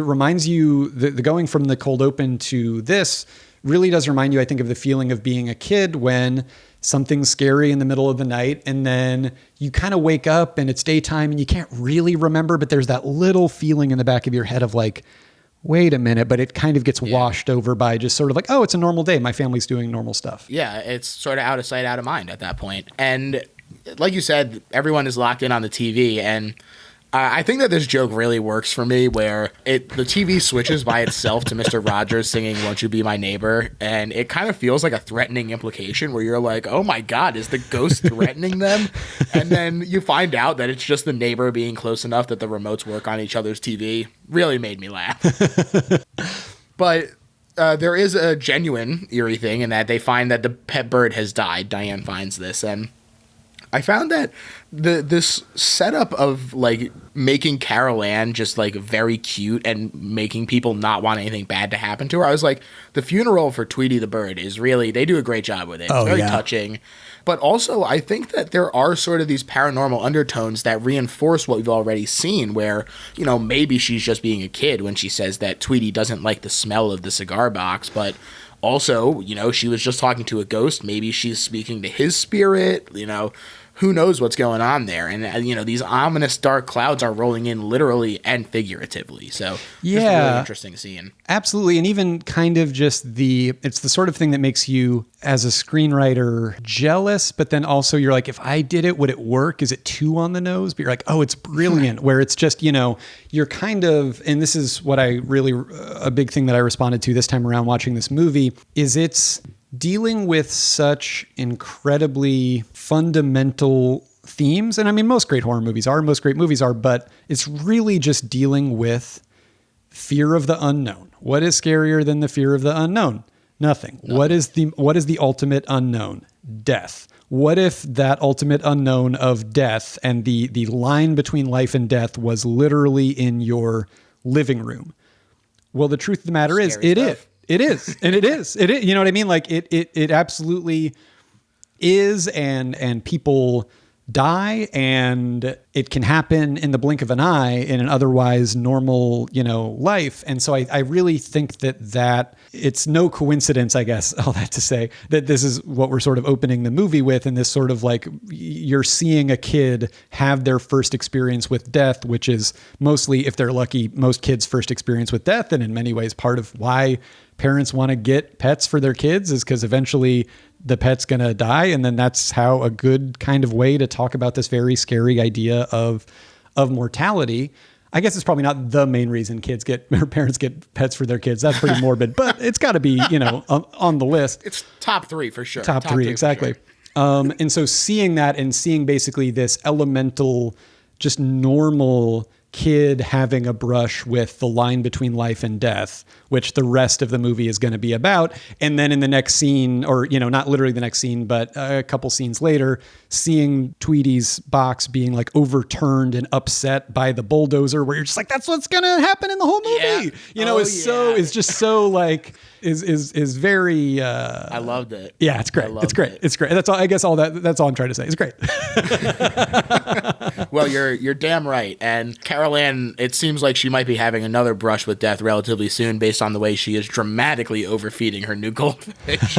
reminds you the going from the cold open to this really does remind you, I think, of the feeling of being a kid when something's scary in the middle of the night, and then you kind of wake up and it's daytime and you can't really remember, but there's that little feeling in the back of your head of like, wait a minute, but it kind of gets washed over by just sort of like, oh, it's a normal day. My family's doing normal stuff. Yeah, it's sort of out of sight, out of mind at that point. And like you said, everyone is locked in on the TV, and I think that this joke really works for me, where the TV switches by itself to Mr. Rogers singing "Won't You Be My Neighbor," and it kind of feels like a threatening implication where you're like, oh my God, is the ghost threatening them? And then you find out that it's just the neighbor being close enough that the remotes work on each other's TV. Really made me laugh. But there is a genuine eerie thing in that they find that the pet bird has died. Diane finds this, and I found that this setup of like making Carol Ann just like very cute and making people not want anything bad to happen to her. I was like, the funeral for Tweety the bird is really, they do a great job with it. It's very touching. But also I think that there are sort of these paranormal undertones that reinforce what we've already seen, where, maybe she's just being a kid when she says that Tweety doesn't like the smell of the cigar box, but also, she was just talking to a ghost. Maybe she's speaking to his spirit, who knows what's going on there. And, these ominous dark clouds are rolling in literally and figuratively. So yeah, just a really interesting scene. Absolutely. And even kind of just it's the sort of thing that makes you as a screenwriter jealous, but then also you're like, if I did it, would it work? Is it too on the nose? But you're like, oh, it's brilliant. Where it's just, you're kind of, and this is what a big thing that I responded to this time around watching this movie, is it's dealing with such incredibly fundamental themes. And I mean, most great movies are, but it's really just dealing with fear of the unknown. What is scarier than the fear of the unknown? Nothing. What is the ultimate unknown? Death. What if that ultimate unknown of death and the line between life and death was literally in your living room? Well, the truth of the matter is, it is. It is. And it is. It is. You know what I mean? Like it absolutely is. And people die, and it can happen in the blink of an eye in an otherwise normal, life. And so I really think that it's no coincidence, I guess, all that to say, that this is what we're sort of opening the movie with. And this sort of like, you're seeing a kid have their first experience with death, which is mostly, if they're lucky, most kids' first experience with death. And in many ways, part of why parents want to get pets for their kids is because eventually the pet's going to die. And then that's how a good kind of way to talk about this very scary idea of mortality. I guess it's probably not the main reason parents get pets for their kids. That's pretty morbid, but it's got to be, on the list. It's top three for sure. Top three, exactly. Sure. And so seeing that and seeing basically this elemental, just normal kid having a brush with the line between life and death, which the rest of the movie is going to be about. And then in the next scene, or, not literally the next scene, but a couple scenes later, seeing Tweety's box being like overturned and upset by the bulldozer, where you're just like, that's what's going to happen in the whole movie. Yeah. It's just so like, is very, I loved it. Yeah, it's great. It's great. It's great. That's all, I guess that's all I'm trying to say. It's great. Well, you're damn right. And Carol Ann, it seems like she might be having another brush with death relatively soon based on the way she is dramatically overfeeding her new goldfish.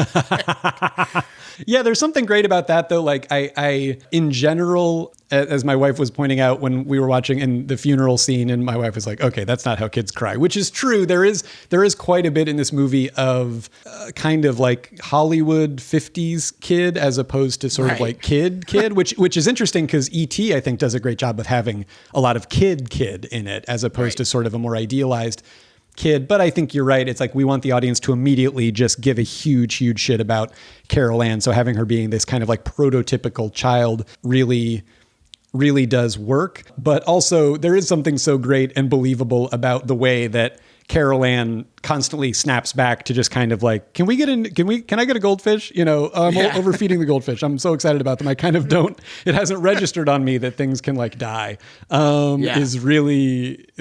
Yeah, there's something great about that, though. Like I in general, as my wife was pointing out when we were watching in the funeral scene, and my wife was like, okay, that's not how kids cry, which is true. There is quite a bit in this movie of kind of like Hollywood 50s kid as opposed to sort of like kid, which is interesting because E.T. I think does a great job of having a lot of kid in it as opposed to sort of a more idealized kid. But I think you're right. It's like we want the audience to immediately just give a huge shit about Carol Ann. So having her being this kind of like prototypical child really does work. But also there is something so great and believable about the way that Carol Ann constantly snaps back to just kind of like, can I get a goldfish? I'm overfeeding the goldfish. I'm so excited about them. I kind of don't, it hasn't registered on me that things can like die, is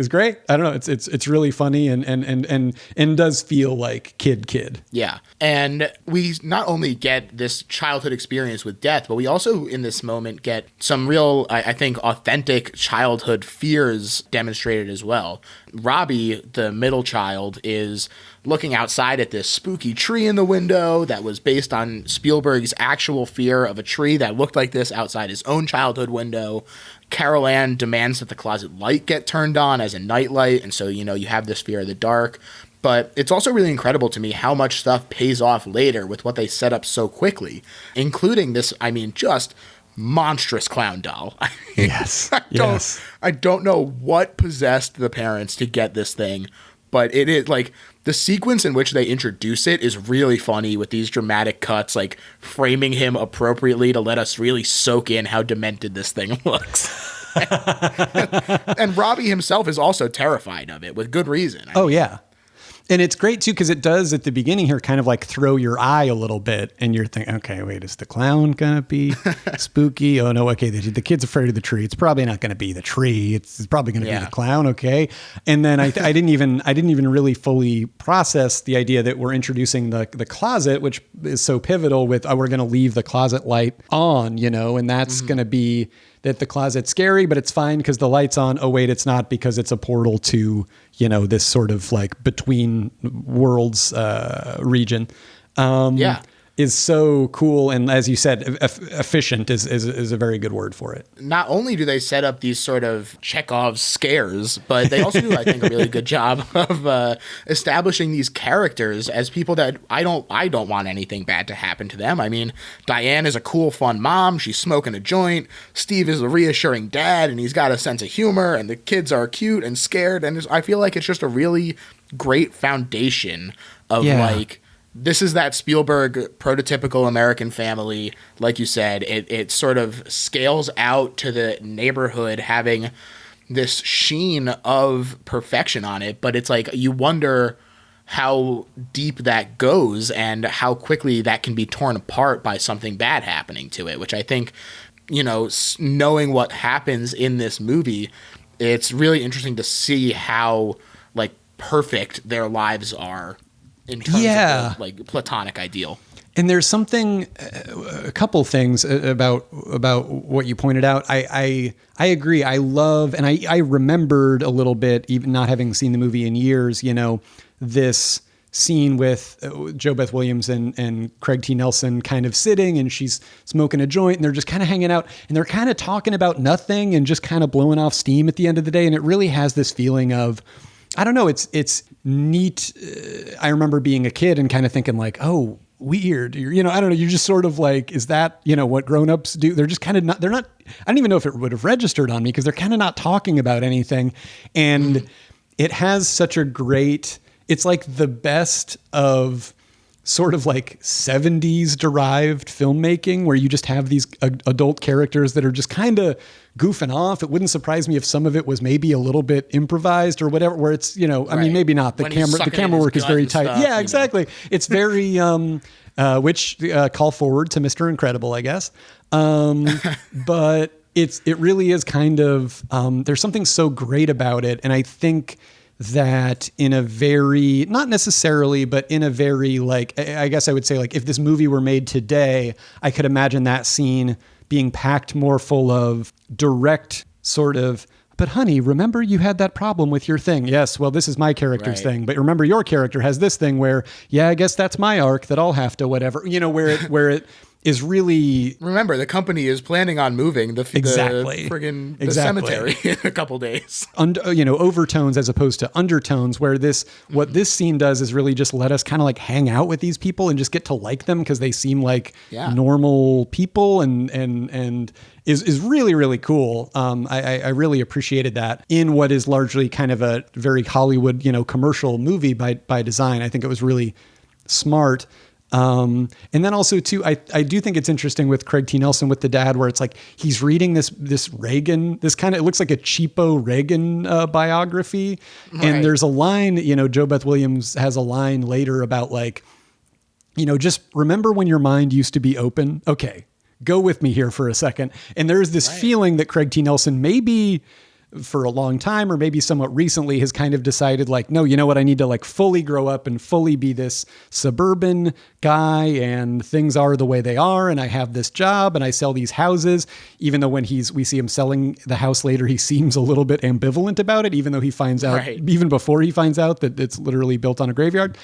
great. I don't know. It's really funny and does feel like kid. Yeah. And we not only get this childhood experience with death, but we also in this moment get some real, I think, authentic childhood fears demonstrated as well. Robbie, the middle child, is looking outside at this spooky tree in the window that was based on Spielberg's actual fear of a tree that looked like this outside his own childhood window. Carol Ann demands that the closet light get turned on as a nightlight, and so, you have this fear of the dark. But it's also really incredible to me how much stuff pays off later with what they set up so quickly, including this, just monstrous clown doll. Yes. I don't know what possessed the parents to get this thing, but it is like the sequence in which they introduce it is really funny with these dramatic cuts, like framing him appropriately to let us really soak in how demented this thing looks. And Robbie himself is also terrified of it with good reason. Yeah. And it's great too, because it does at the beginning here kind of like throw your eye a little bit and you're thinking, okay, wait, is the clown going to be spooky? Oh no. Okay. The kid's afraid of the tree. It's probably not going to be the tree. It's probably going to be the clown. Okay. And then I didn't even really fully process the idea that we're introducing the closet, which is so pivotal with, we're going to leave the closet light on, and that's going to be that the closet's scary, but it's fine because the light's on. Oh, wait, it's not because it's a portal to, this sort of like between worlds region. is so cool. And as you said, efficient is a very good word for it. Not only do they set up these sort of Chekhov's scares, but they also do, I think, a really good job of establishing these characters as people that I don't want anything bad to happen to them. I mean, Diane is a cool, fun mom. She's smoking a joint. Steve is a reassuring dad, and he's got a sense of humor, and the kids are cute and scared. And I feel like it's just a really great foundation of like, this is that Spielberg prototypical American family. Like you said, it sort of scales out to the neighborhood having this sheen of perfection on it. But it's like, you wonder how deep that goes and how quickly that can be torn apart by something bad happening to it, which I think, you know, knowing what happens in this movie, it's really interesting to see how like perfect their lives are in terms of the, like, platonic ideal. And there's something, a couple things about what you pointed out. I agree. I love, and I remembered a little bit, even not having seen the movie in years, you know, this scene with Jo Beth Williams and Craig T. Nelson kind of sitting, and she's smoking a joint, and they're just kind of hanging out, and they're kind of talking about nothing and just kind of blowing off steam at the end of the day. And it really has this feeling of, I don't know, it's neat. I remember being a kid and kind of thinking like, oh, weird. You know, I don't know. You're just sort of like, is that, you know, what grownups do? They're just kind of not, I don't even know if it would have registered on me because they're kind of not talking about anything. And it has such a great, it's like the best of sort of like 70s derived filmmaking where you just have these adult characters that are just kind of goofing off. It wouldn't surprise me if some of it was maybe a little bit improvised or whatever, where it's, you know, I mean, maybe not. The camera work is very tight. Stuff, yeah, exactly. Know. It's very, which call forward to Mr. Incredible, I guess. But it really is kind of, there's something so great about it. And I think that in a very, not necessarily, but in a very, like, I guess I would say, like, if this movie were made today, I could imagine that scene being packed more full of direct sort of, but honey, remember you had that problem with your thing. Yes, well, this is my character's thing. But remember your character has this thing where, yeah, I guess that's my arc that I'll have to whatever, you know, where it is really... Remember, the company is planning on moving the cemetery in a couple days. You know, overtones as opposed to undertones, where what this scene does is really just let us kind of like hang out with these people and just get to like them because they seem like normal people and is really, really cool. I really appreciated that in what is largely kind of a very Hollywood, you know, commercial movie by design. I think it was really smart. And then also too, I do think it's interesting with Craig T. Nelson with the dad, where it's like he's reading this Reagan, this kind of, it looks like a cheapo Reagan biography. Right. And there's a line, you know, Jo Beth Williams has a line later about like, you know, just remember when your mind used to be open. Okay, go with me here for a second. And there's this feeling that Craig T. Nelson maybe for a long time, or maybe somewhat recently, has kind of decided like, no, you know what? I need to like fully grow up and fully be this suburban guy, and things are the way they are. And I have this job and I sell these houses, even though when we see him selling the house later, he seems a little bit ambivalent about it, even though he finds out, even before he finds out that it's literally built on a graveyard.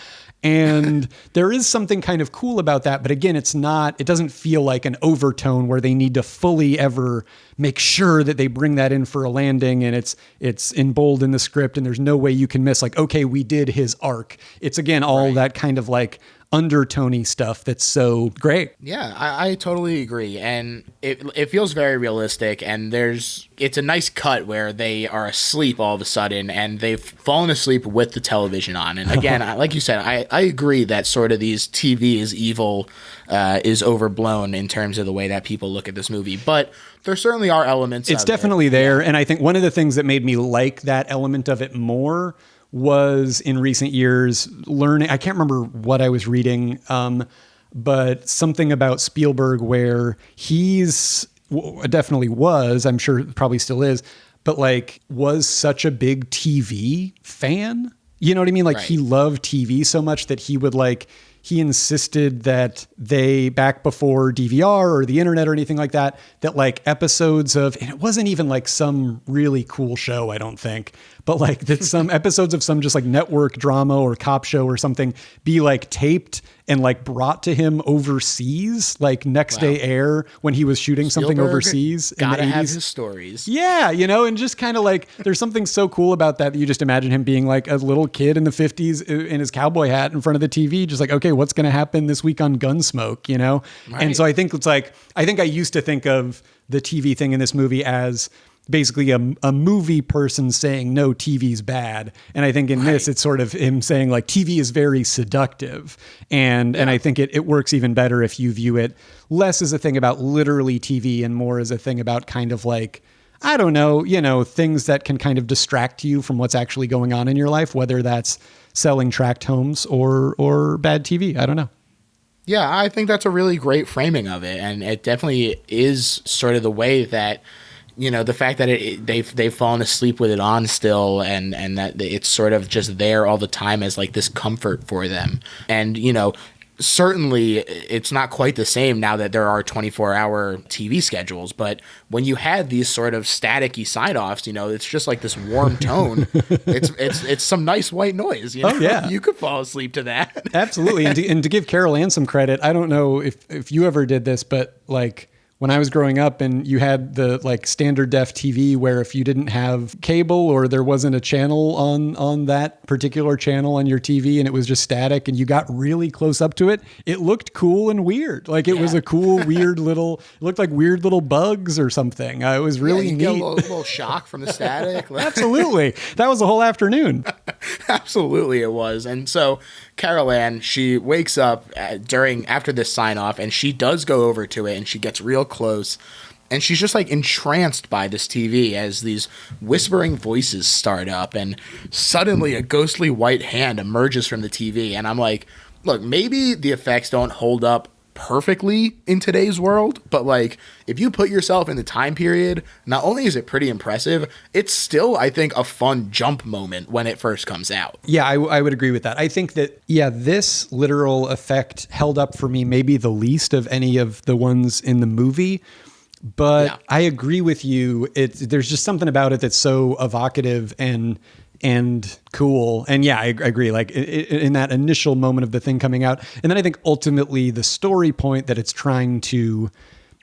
And there is something kind of cool about that. But again, it doesn't feel like an overtone where they need to fully ever make sure that they bring that in for a landing, and it's in bold in the script and there's no way you can miss like, okay, we did his arc. It's again, all that kind of like undertony stuff that's so great. Yeah, I totally agree. And it feels very realistic, and it's a nice cut where they are asleep all of a sudden and they've fallen asleep with the television on. And again, like you said, I agree that sort of these TV is evil is overblown in terms of the way that people look at this movie, but there certainly are elements. It's definitely there. And I think one of the things that made me like that element of it more was in recent years learning, I can't remember what I was reading, but something about Spielberg where he's definitely was, I'm sure probably still is, but like was such a big TV fan. You know what I mean? Like he loved TV so much that he would like, he insisted that they, back before DVR or the internet or anything like that, that like episodes of, and it wasn't even like some really cool show, I don't think, but like that some episodes of some just like network drama or cop show or something be like taped and like brought to him overseas, like next day air when he was shooting something overseas. Gotta have his stories. Yeah, you know, and just kind of like there's something so cool about that you just imagine him being like a little kid in the 50s in his cowboy hat in front of the TV, just like, okay, what's going to happen this week on Gunsmoke, you know? Right. And so I think it's like, I think I used to think of the TV thing in this movie as basically a movie person saying, no, TV's bad. And I think in this, it's sort of him saying like TV is very seductive. And I think it works even better if you view it less as a thing about literally TV and more as a thing about kind of like, I don't know, you know, things that can kind of distract you from what's actually going on in your life, whether that's selling tract homes or bad TV. I don't know. Yeah, I think that's a really great framing of it. And it definitely is sort of the way that, you know, the fact that they've fallen asleep with it on still and that it's sort of just there all the time as like this comfort for them. And, you know, certainly it's not quite the same now that there are 24-hour TV schedules, but when you had these sort of staticky sign-offs, you know, it's just like this warm tone. It's some nice white noise, you know? Oh, yeah. You could fall asleep to that. Absolutely. And to give Carol Ann some credit, I don't know if you ever did this, but like when I was growing up and you had the like standard def TV where if you didn't have cable or there wasn't a channel on that particular channel on your TV and it was just static and you got really close up to it, it looked cool and weird. Like it was a cool, weird little, it looked like weird little bugs or something. It was really neat. Get a little shock from the static. Absolutely. That was a whole afternoon. Absolutely it was. And so Carol Ann, she wakes up after this sign off and she does go over to it and she gets real close and she's just like entranced by this TV as these whispering voices start up and suddenly a ghostly white hand emerges from the TV. And I'm like, look, maybe the effects don't hold up perfectly in today's world, but like if you put yourself in the time period, not only is it pretty impressive, it's still, I think, a fun jump moment when it first comes out. Yeah, I would agree with that. I think that, this literal effect held up for me maybe the least of any of the ones in the movie. But I agree with you. There's just something about it that's so evocative and cool. And I agree. Like in that initial moment of the thing coming out. And then I think ultimately the story point that it's trying to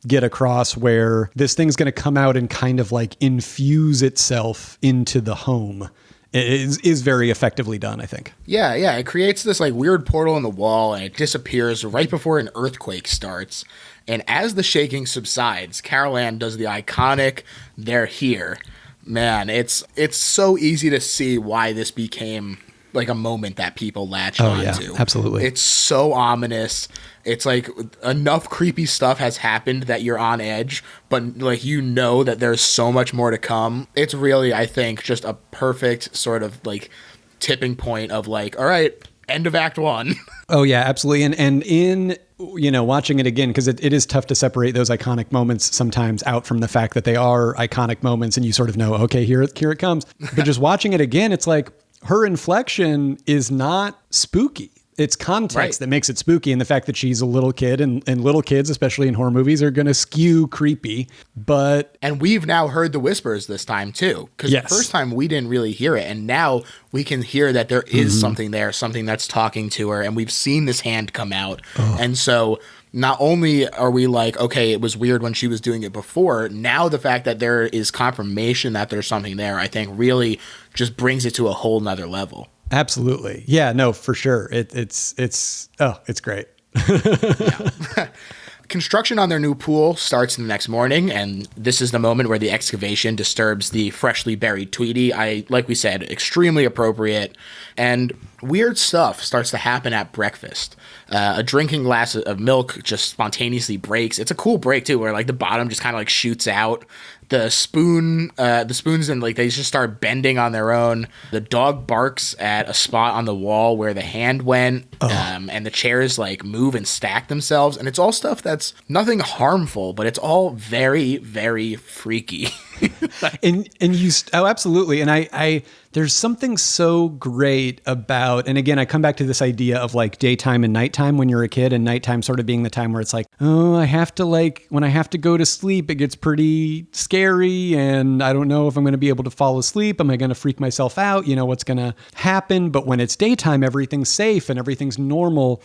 get across where this thing's going to come out and kind of like infuse itself into the home is very effectively done, I think. Yeah. It creates this like weird portal in the wall and it disappears right before an earthquake starts. And as the shaking subsides, Carol Ann does the iconic "they're here." Man, it's so easy to see why this became like a moment that people latched onto. Yeah, absolutely. It's so ominous. It's like enough creepy stuff has happened that you're on edge, but like you know that there's so much more to come. It's really, I think, just a perfect sort of like tipping point of like, all right, end of Act 1. Oh yeah, absolutely. And in watching it again, because it is tough to separate those iconic moments sometimes out from the fact that they are iconic moments and you sort of know, okay, here it comes. But just watching it again, it's like her inflection is not spooky. It's context that makes it spooky, and the fact that she's a little kid and little kids, especially in horror movies, are going to skew creepy. And we've now heard the whispers this time too, because the first time we didn't really hear it, and now we can hear that there is something there, something that's talking to her, and we've seen this hand come out. And so not only are we like, okay, it was weird when she was doing it before, now the fact that there is confirmation that there's something there, I think really just brings it to a whole nother level. Absolutely. Yeah, no, for sure. It's great. Construction on their new pool starts the next morning, and this is the moment where the excavation disturbs the freshly buried Tweety. Like we said, extremely appropriate, and weird stuff starts to happen at breakfast. A drinking glass of milk just spontaneously breaks. It's a cool break too, where like the bottom just kind of like shoots out. The spoons and like they just start bending on their own. The dog barks at a spot on the wall where the hand went, and the chairs like move and stack themselves. And it's all stuff that's nothing harmful, but it's all very, very freaky. Absolutely. And I there's something so great about, and again, I come back to this idea of like daytime and nighttime when you're a kid, and nighttime sort of being the time where it's like, oh, when I have to go to sleep, it gets pretty scary. And I don't know if I'm going to be able to fall asleep. Am I going to freak myself out? You know, what's going to happen? But when it's daytime, everything's safe and everything's normal.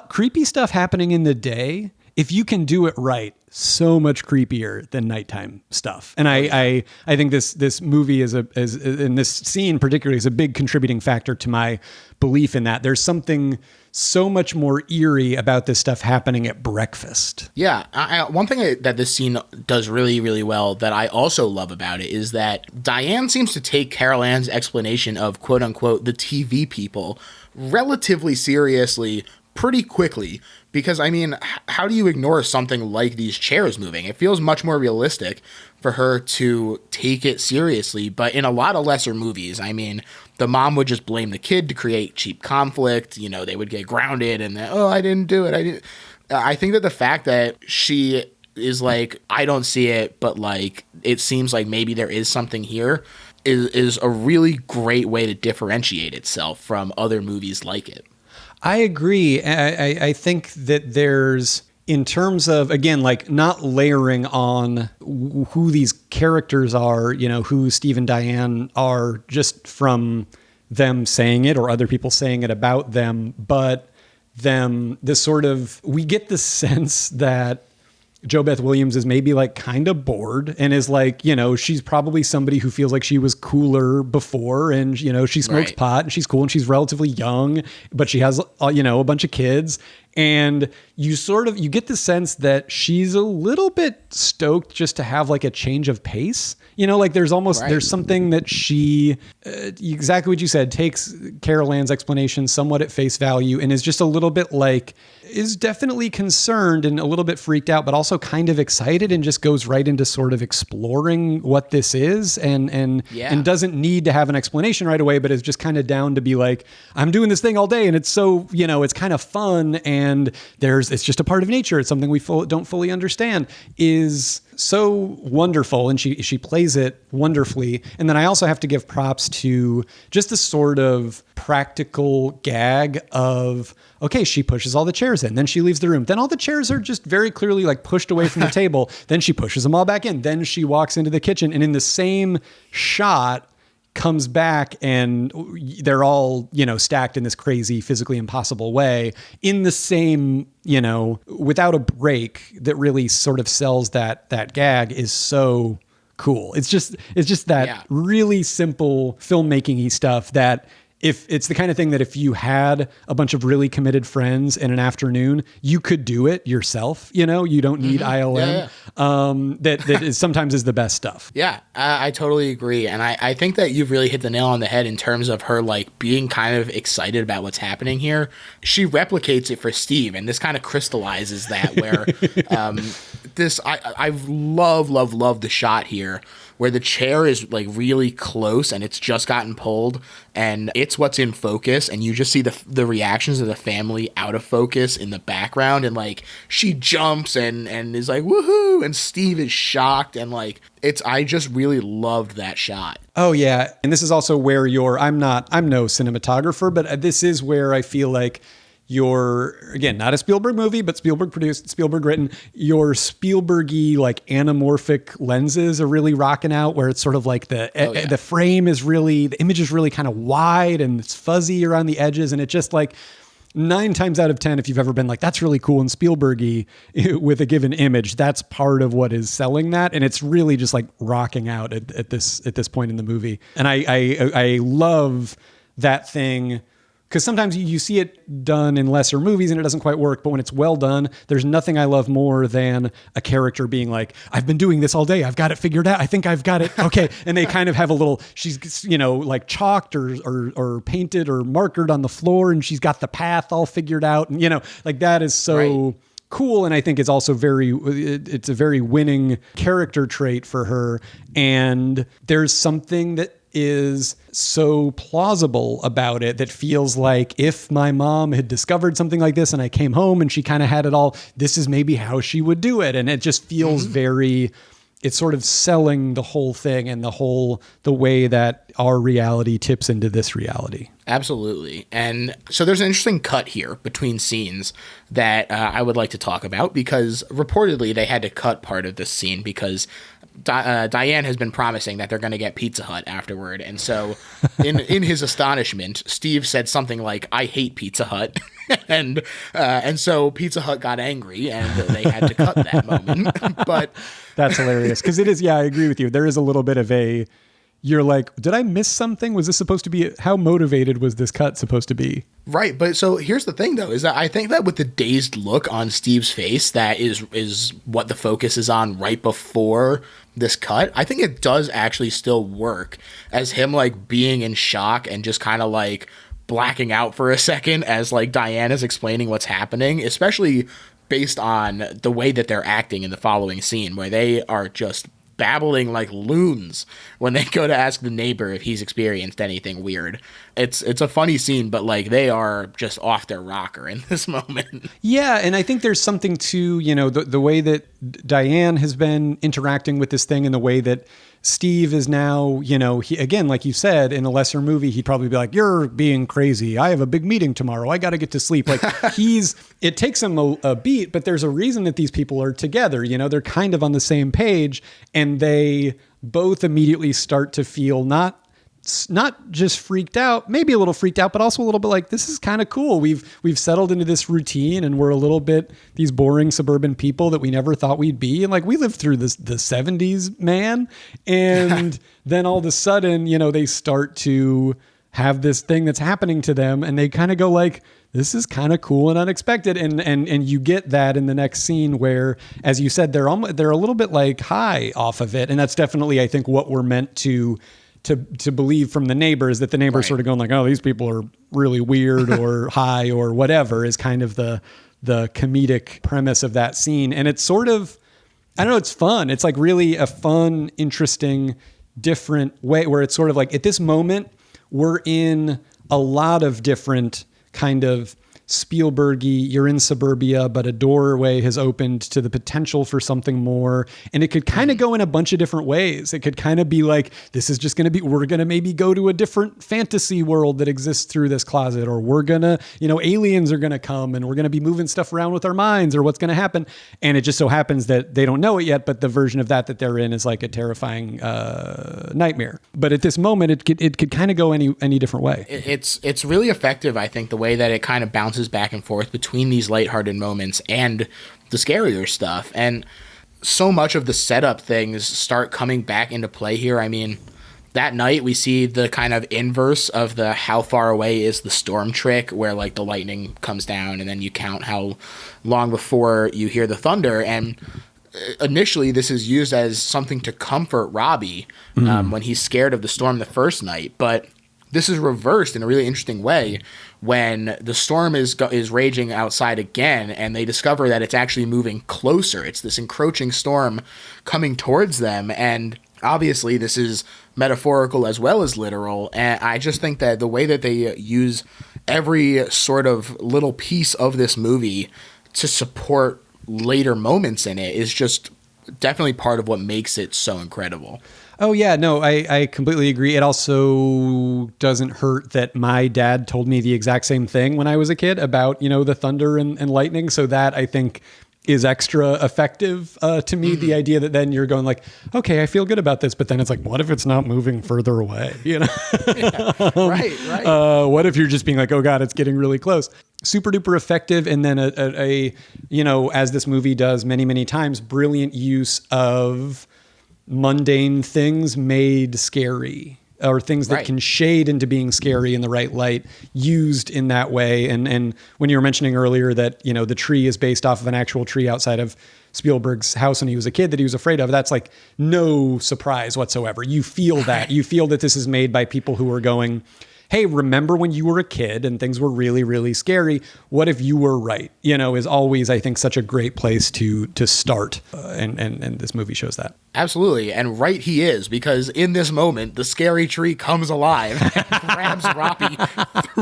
Creepy stuff happening in the day, if you can do it right, so much creepier than nighttime stuff. And I think this movie is in this scene particularly is a big contributing factor to my belief in that. There's something so much more eerie about this stuff happening at breakfast. Yeah. One thing that this scene does really, really well that I also love about it is that Diane seems to take Carol Ann's explanation of quote unquote the TV people relatively seriously pretty quickly. Because, I mean, how do you ignore something like these chairs moving? It feels much more realistic for her to take it seriously. But in a lot of lesser movies, I mean, the mom would just blame the kid to create cheap conflict. You know, they would get grounded and then, oh, I didn't do it. I think that the fact that she is like, I don't see it, but like, it seems like maybe there is something here is a really great way to differentiate itself from other movies like it. I agree. I think that there's, in terms of, again, like not layering on who these characters are, you know, who Steve and Diane are just from them saying it or other people saying it about them, but we get the sense that Jo Beth Williams is maybe like kind of bored and is like, you know, she's probably somebody who feels like she was cooler before, and, you know, she smokes pot and she's cool and she's relatively young, but she has, you know, a bunch of kids. And you get the sense that she's a little bit stoked just to have like a change of pace. You know, like there's something that she, exactly what you said, takes Carol Ann's explanation somewhat at face value and is just a little bit like, is definitely concerned and a little bit freaked out, but also kind of excited, and just goes right into sort of exploring what this is and doesn't need to have an explanation right away, but is just kind of down to be like, I'm doing this thing all day and it's so, you know, it's kind of fun, and it's just a part of nature. It's something we don't fully understand, is so wonderful. And she plays it wonderfully. And then I also have to give props to just the sort of practical gag of, okay, she pushes all the chairs in, then she leaves the room. Then all the chairs are just very clearly like pushed away from the table. Then she pushes them all back in. Then she walks into the kitchen, and in the same shot comes back and they're all, you know, stacked in this crazy, physically impossible way in the same, you know, without a break, that really sort of sells that gag is so cool. It's just that really simple filmmaking-y stuff that, if it's the kind of thing that if you had a bunch of really committed friends in an afternoon, you could do it yourself. You know, you don't need ILM. That is sometimes is the best stuff. Yeah, I totally agree. And I think that you've really hit the nail on the head in terms of her like being kind of excited about what's happening here. She replicates it for Steve, and this kind of crystallizes that where I love the shot here where the chair is like really close and it's just gotten pulled and it's what's in focus, and you just see the reactions of the family out of focus in the background, and like she jumps and is like woohoo, and Steve is shocked, and like I just really loved that shot. Oh yeah. And this is also where I'm no cinematographer, but this is where I feel like again, not a Spielberg movie, but Spielberg produced, Spielberg written, your Spielbergy like anamorphic lenses are really rocking out, where it's sort of like the frame is really, the image is really kind of wide and it's fuzzy around the edges. And it just like 9 times out of 10, if you've ever been like, that's really cool and Spielbergy with a given image, that's part of what is selling that. And it's really just like rocking out at this point in the movie. And I love that thing, because sometimes you see it done in lesser movies and it doesn't quite work. But when it's well done, there's nothing I love more than a character being like, I've been doing this all day. I've got it figured out. I think I've got it. Okay. And they kind of have she's, you know, like chalked or painted or markered on the floor, and she's got the path all figured out. And, you know, like that is so cool. And I think it's also it's a very winning character trait for her. And there's something that is so plausible about it that feels like if my mom had discovered something like this and I came home and she kind of had it all, this is maybe how she would do it. And it just feels very it's sort of selling the whole thing and the way that our reality tips into this reality. Absolutely. And so there's an interesting cut here between scenes that I would like to talk about, because reportedly they had to cut part of this scene because Diane has been promising that they're going to get Pizza Hut afterward. And so in his astonishment, Steve said something like, "I hate Pizza Hut." and so Pizza Hut got angry and they had to cut that moment. But that's hilarious, because it is. Yeah, I agree with you. There is a little bit of you're like, did I miss something? Was this supposed to be, how motivated was this cut supposed to be? Right. But so here's the thing, though, is that I think that with the dazed look on Steve's face, that is what the focus is on right before this cut. I think it does actually still work as him like being in shock and just kind of like blacking out for a second as like Diane is explaining what's happening, especially based on the way that they're acting in the following scene, where they are just babbling like loons when they go to ask the neighbor if he's experienced anything weird. It's a funny scene, but like they are just off their rocker in this moment. Yeah, and I think there's something to, the way that Diane has been interacting with this thing and the way that Steve is now, he, again, like you said, in a lesser movie, he'd probably be like, "You're being crazy. I have a big meeting tomorrow. I got to get to sleep." Like it takes him a beat, but there's a reason that these people are together. They're kind of on the same page, and they both immediately start to feel not just freaked out, maybe a little freaked out, but also a little bit like, this is kind of cool. We've settled into this routine, and we're a little bit these boring suburban people that we never thought we'd be. And like, we lived through the 70s, man. And then all of a sudden, they start to have this thing that's happening to them, and they kind of go like, this is kind of cool and unexpected. And you get that in the next scene where, as you said, they're a little bit like high off of it. And that's definitely, I think, what we're meant to believe from the neighbors, that the neighbors right. Sort of going like, "Oh, these people are really weird or high or whatever," is kind of the comedic premise of that scene. And it's sort of, I don't know, it's fun. It's like really a fun, interesting, different way where it's sort of like, at this moment, we're in a lot of different kind of Spielberg-y, you're in suburbia, but a doorway has opened to the potential for something more. And it could kind of go in a bunch of different ways. It could kind of be like, this is just going to be, we're going to maybe go to a different fantasy world that exists through this closet, or we're going to, aliens are going to come and we're going to be moving stuff around with our minds, or what's going to happen. And it just so happens that they don't know it yet, but the version of that they're in is like a terrifying nightmare. But at this moment, it could kind of go any different way. It's really effective, I think, the way that it kind of bounces back and forth between these lighthearted moments and the scarier stuff. And so much of the setup things start coming back into play here. I mean, that night we see the kind of inverse of the how far away is the storm trick, where like the lightning comes down and then you count how long before you hear the thunder. And initially this is used as something to comfort Robbie when he's scared of the storm the first night. But this is reversed in a really interesting way when the storm is raging outside again, and they discover that it's actually moving closer. It's this encroaching storm coming towards them, and obviously this is metaphorical as well as literal. And I just think that the way that they use every sort of little piece of this movie to support later moments in it is just definitely part of what makes it so incredible. Oh, yeah. No, I completely agree. It also doesn't hurt that my dad told me the exact same thing when I was a kid about, the thunder and lightning. So that, I think, is extra effective to me. The idea that then you're going like, okay, I feel good about this. But then it's like, what if it's not moving further away? Yeah, right. What if you're just being like, oh, God, it's getting really close? Super duper effective. And then as this movie does many, many times, brilliant use of mundane things made scary, or things that can shade into being scary in the right light, used in that way. And when you were mentioning earlier that, the tree is based off of an actual tree outside of Spielberg's house when he was a kid that he was afraid of, that's like no surprise whatsoever. You feel that. You feel that this is made by people who are going, hey, remember when you were a kid and things were really, really scary? What if you were right? Is always, I think, such a great place to start. And this movie shows that. Absolutely. And right he is, because in this moment, the scary tree comes alive and grabs Robbie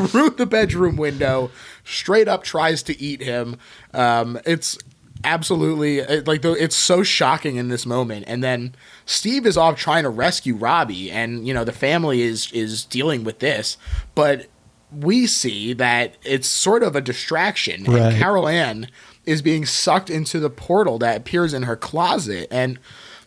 through the bedroom window, straight up tries to eat him. It's Absolutely. It's so shocking in this moment. And then Steve is off trying to rescue Robbie, and, the family is dealing with this. But we see that it's sort of a distraction. Right. And Carol Ann is being sucked into the portal that appears in her closet. And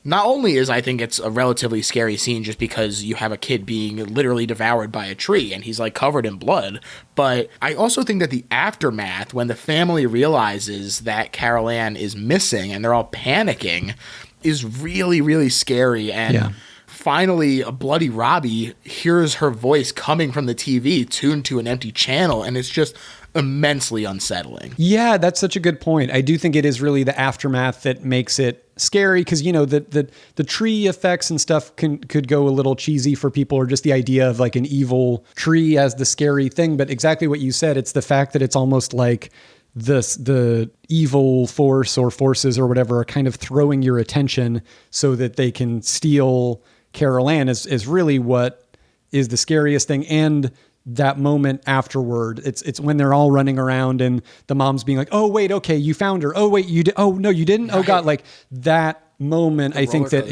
not only is I think it's a relatively scary scene just because you have a kid being literally devoured by a tree and he's like covered in blood, but I also think that the aftermath, when the family realizes that Carol Ann is missing and they're all panicking, is really, really scary. And finally, a bloody Robbie hears her voice coming from the TV tuned to an empty channel, and it's just immensely unsettling. Yeah, that's such a good point. I do think it is really the aftermath that makes it scary, because the tree effects and stuff could go a little cheesy for people, or just the idea of like an evil tree as the scary thing. But exactly what you said, it's the fact that it's almost like the evil force or forces or whatever are kind of throwing your attention so that they can steal Carol Ann is really what is the scariest thing. And that moment afterward, it's when they're all running around and the mom's being like, oh wait, okay, you found her. Oh wait, you did. Oh no, you didn't. Oh God. Like that moment. I think that,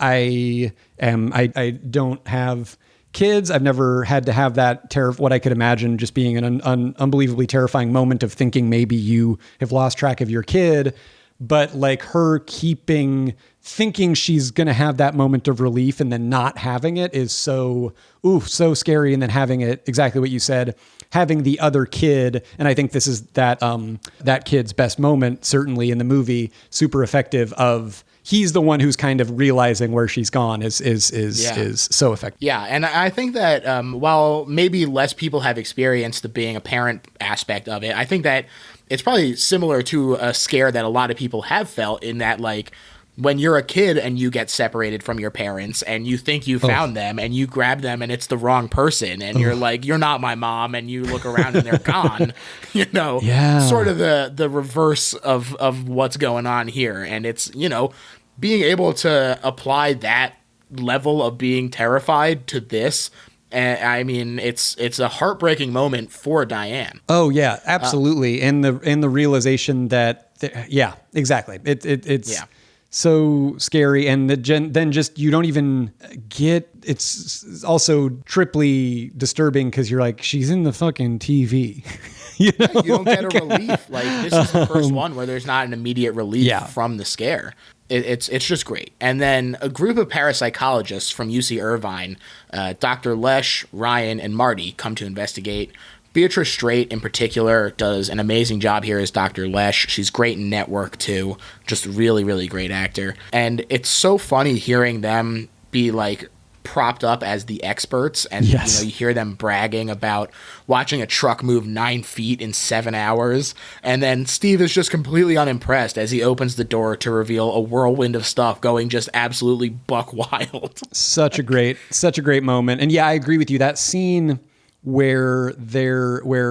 I don't have kids. I've never had to have that what I could imagine just being an unbelievably terrifying moment of thinking maybe you have lost track of your kid, but like her thinking she's going to have that moment of relief and then not having it is so scary. And then having it, exactly what you said, having the other kid. And I think this is that kid's best moment, certainly in the movie, super effective of, he's the one who's kind of realizing where she's gone is so effective. Yeah. And I think that while maybe less people have experienced the being a parent aspect of it, I think that it's probably similar to a scare that a lot of people have felt, in that, like, when you're a kid and you get separated from your parents and you think you found them and you grab them and it's the wrong person and you're like, you're not my mom, and you look around and they're gone, sort of the reverse of what's going on here. And it's, being able to apply that level of being terrified to this, I mean, it's a heartbreaking moment for Diane. Oh yeah, absolutely. And the realization that, exactly. It's so scary. And then just, you don't even get, it's also triply disturbing because you're like, she's in the fucking TV. You don't get a relief. Like, this is the first one where there's not an immediate relief from the scare. It's just great. And then a group of parapsychologists from UC Irvine, Dr. Lesh, Ryan, and Marty, come to investigate. Beatrice Straight, in particular, does an amazing job here as Dr. Lesh. She's great in Network, too. Just a really, really great actor. And it's so funny hearing them be, like, propped up as the experts, and you hear them bragging about watching a truck move 9 feet in 7 hours, and then Steve is just completely unimpressed as he opens the door to reveal a whirlwind of stuff going just absolutely buck wild. Such a great moment. And yeah, I agree with you. That scene where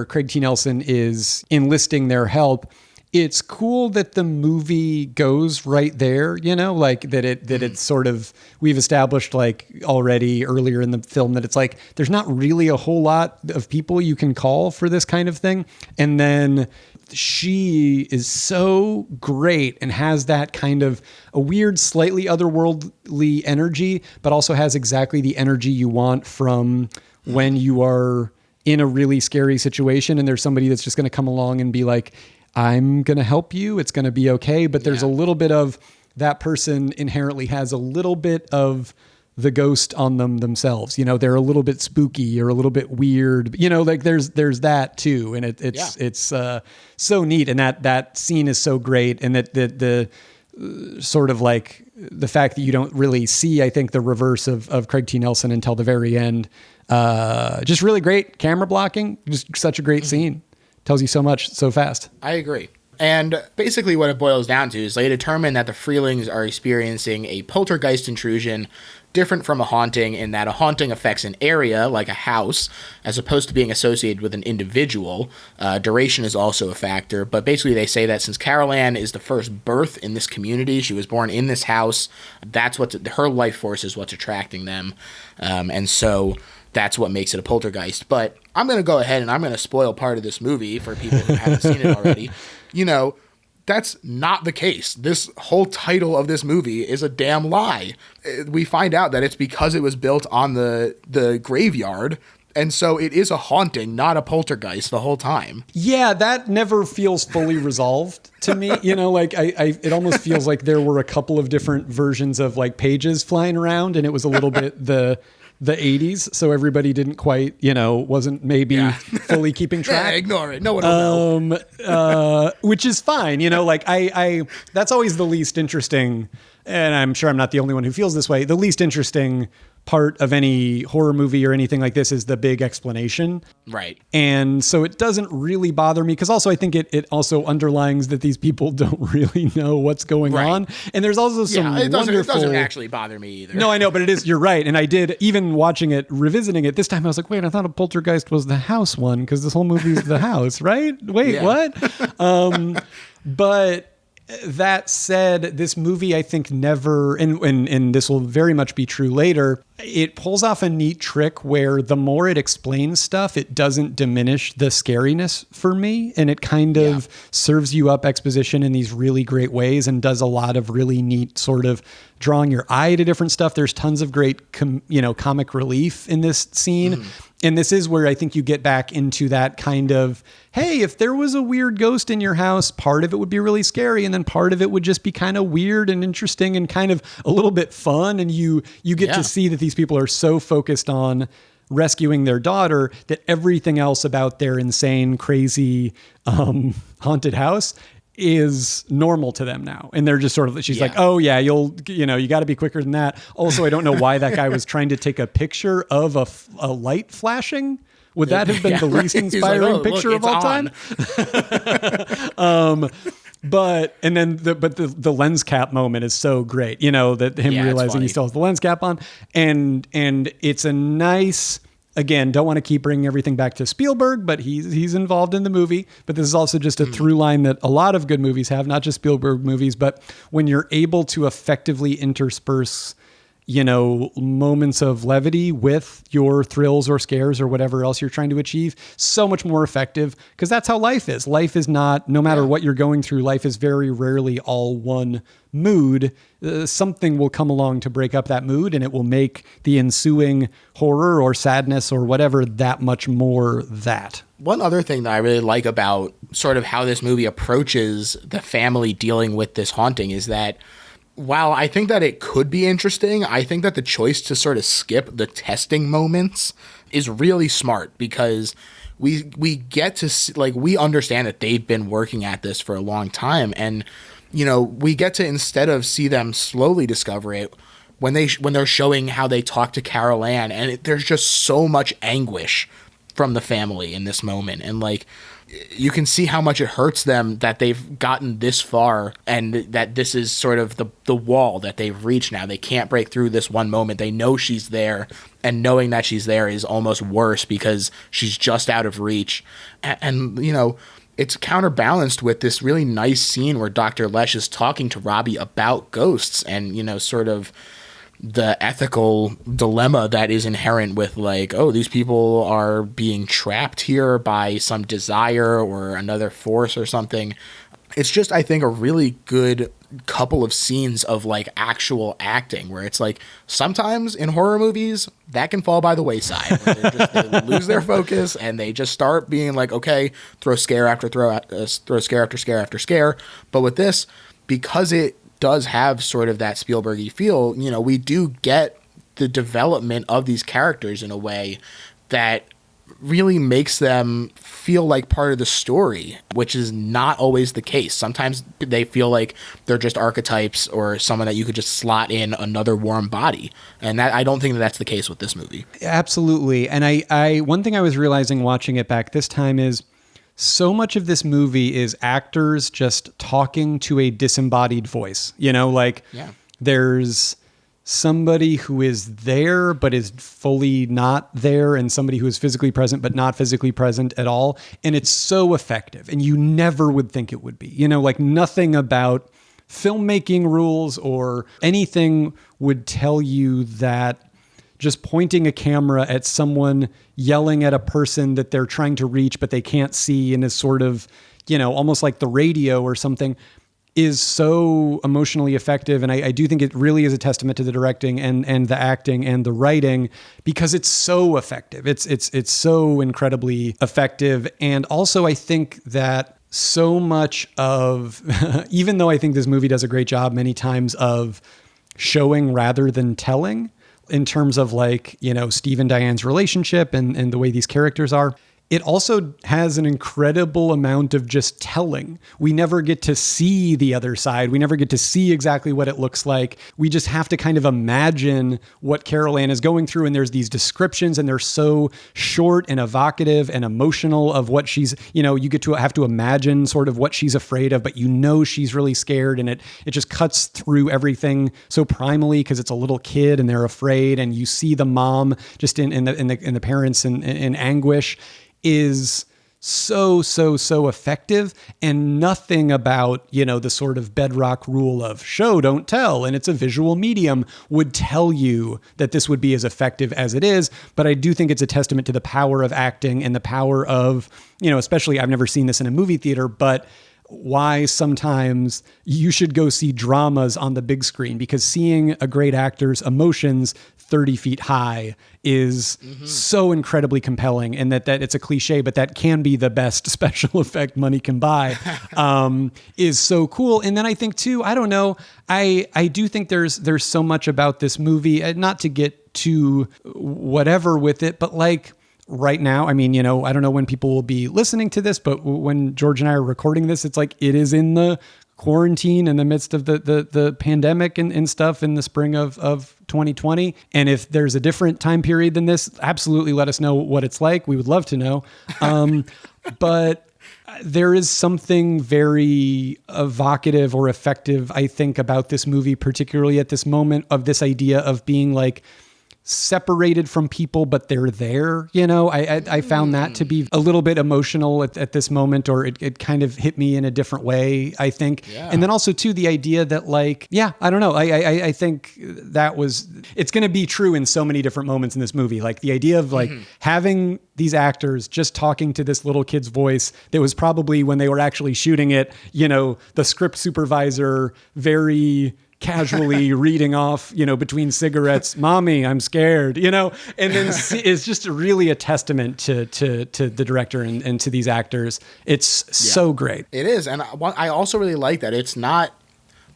Craig T. Nelson is enlisting their help, it's cool that the movie goes right there, like that it's sort of, we've established like already earlier in the film that it's like, there's not really a whole lot of people you can call for this kind of thing. And then she is so great and has that kind of a weird, slightly otherworldly energy, but also has exactly the energy you want from when you are in a really scary situation and there's somebody that's just going to come along and be like, I'm going to help you. It's going to be okay. But there's a little bit of that person inherently has a little bit of the ghost on themselves. They're a little bit spooky or a little bit weird, like there's that too. And it's so neat. And that scene is so great. And that the sort of like the fact that you don't really see, I think, the reverse of Craig T. Nelson until the very end. Just really great camera blocking. Just such a great scene. Tells you so much so fast. I agree. And basically what it boils down to is they determine that the Freelings are experiencing a poltergeist intrusion different from a haunting, in that a haunting affects an area, like a house, as opposed to being associated with an individual. Duration is also a factor, but basically they say that since Carol Ann is the first birth in this community, she was born in this house, that's her life force is what's attracting them. And so that's what makes it a poltergeist. But I'm going to go ahead and I'm going to spoil part of this movie for people who haven't seen it already. That's not the case. This whole title of this movie is a damn lie. We find out that it's because it was built on the graveyard. And so it is a haunting, not a poltergeist the whole time. Yeah, that never feels fully resolved to me. You know, like it almost feels like there were a couple of different versions of like pages flying around, and it was a little bit the 80s. So everybody didn't quite, wasn't maybe fully keeping track. Yeah, ignore it. No one will know. Which is fine. Like I that's always the least interesting. And I'm sure I'm not the only one who feels this way. The least interesting part of any horror movie or anything like this is the big explanation. Right. And so it doesn't really bother me, because also I think it also underlines that these people don't really know what's going on. And there's also some it wonderful... doesn't actually bother me either. No, I know, but it is, you're right. And I did, even watching it, revisiting it this time, I was like, wait, I thought a Poltergeist was the house one, because this whole movie is the house, right? Wait, what? But that said, this movie, I think, never, and this will very much be true later, it pulls off a neat trick where the more it explains stuff, it doesn't diminish the scariness for me. And it kind of serves you up exposition in these really great ways and does a lot of really neat sort of drawing your eye to different stuff. There's tons of great, comic relief in this scene. And this is where I think you get back into that kind of, hey, if there was a weird ghost in your house, part of it would be really scary, and then part of it would just be kind of weird and interesting and kind of a little bit fun. And you get to see that these people are so focused on rescuing their daughter that everything else about their insane, crazy, haunted house is normal to them now. And they're just sort of, she's like, oh yeah, you got to be quicker than that. Also, I don't know why that guy was trying to take a picture of a light flashing. Would that have been the least inspiring picture of all time? But the lens cap moment is so great, that him realizing he still has the lens cap on, and it's a nice, again, don't want to keep bringing everything back to Spielberg, but he's involved in the movie. But this is also just a through line that a lot of good movies have, not just Spielberg movies, but when you're able to effectively intersperse, moments of levity with your thrills or scares or whatever else you're trying to achieve, so much more effective, because that's how life is. Life is not, no matter what you're going through, life is very rarely all one mood. Something will come along to break up that mood, and it will make the ensuing horror or sadness or whatever that much more that. One other thing that I really like about sort of how this movie approaches the family dealing with this haunting is that while I think that it could be interesting, I think that the choice to sort of skip the testing moments is really smart, because we get to see, like, we understand that they've been working at this for a long time, and we get to, instead of see them slowly discover it, when they're showing how they talk to Carol Ann, and there's just so much anguish from the family in this moment, and like, you can see how much it hurts them that they've gotten this far, and that this is sort of the wall that they've reached now. They can't break through this one moment. They know she's there, and knowing that she's there is almost worse because she's just out of reach. And it's counterbalanced with this really nice scene where Dr. Lesh is talking to Robbie about ghosts and, sort of the ethical dilemma that is inherent with, like, oh, these people are being trapped here by some desire or another force or something. It's just, I think, a really good couple of scenes of like actual acting where it's like, sometimes in horror movies that can fall by the wayside, where they lose their focus and they just start being like, okay, throw scare after scare after scare after scare. But with this, because it does have sort of that Spielberg-y feel, we do get the development of these characters in a way that really makes them feel like part of the story, which is not always the case. Sometimes they feel like they're just archetypes or someone that you could just slot in another warm body. And that, I don't think that that's the case with this movie. Absolutely. And I one thing I was realizing watching it back this time is so much of this movie is actors just talking to a disembodied voice. There's somebody who is there but is fully not there, and somebody who is physically present but not physically present at all. And it's so effective, and you never would think it would be. Nothing about filmmaking rules or anything would tell you that just pointing a camera at someone yelling at a person that they're trying to reach, but they can't see, and is sort of, almost like the radio or something, is so emotionally effective. And I do think it really is a testament to the directing and the acting and the writing, because it's so effective. It's so incredibly effective. And also I think that so much of, even though I think this movie does a great job many times of showing rather than telling, in terms of like, Steve and Diane's relationship and the way these characters are, it also has an incredible amount of just telling. We never get to see the other side. We never get to see exactly what it looks like. We just have to kind of imagine what Carol Ann is going through. And there's these descriptions, and they're so short and evocative and emotional of what she's, you get to have to imagine sort of what she's afraid of, but she's really scared. And it just cuts through everything so primally, because it's a little kid and they're afraid. And you see the mom just in the parents in anguish, is so effective. And nothing about, the sort of bedrock rule of show, don't tell, and it's a visual medium, would tell you that this would be as effective as it is. But I do think it's a testament to the power of acting and the power of, especially, I've never seen this in a movie theater, but why sometimes you should go see dramas on the big screen, because seeing a great actor's emotions 30 feet high is so incredibly compelling. And that it's a cliche, but that can be the best special effect money can buy, is so cool. And then I think too, I don't know, I do think there's so much about this movie, not to get too whatever with it, but like, right now, I mean, I don't know when people will be listening to this, but when George and I are recording this, it's like it is in the quarantine in the midst of the pandemic and stuff in the spring of 2020. And if there's a different time period than this, absolutely let us know what it's like. We would love to know. But there is something very evocative or effective, I think, about this movie, particularly at this moment, of this idea of being like separated from people, but they're there. I found that to be a little bit emotional at this moment, or it kind of hit me in a different way, I think. Yeah. And then also too, the idea that like, I don't know. I think it's going to be true in so many different moments in this movie. Like the idea of like having these actors just talking to this little kid's voice that was probably, when they were actually shooting it, the script supervisor very casually reading off, between cigarettes, "Mommy, I'm scared," and then it's just really a testament to the director and to these actors. It's so great. It is. And I also really like that it's not,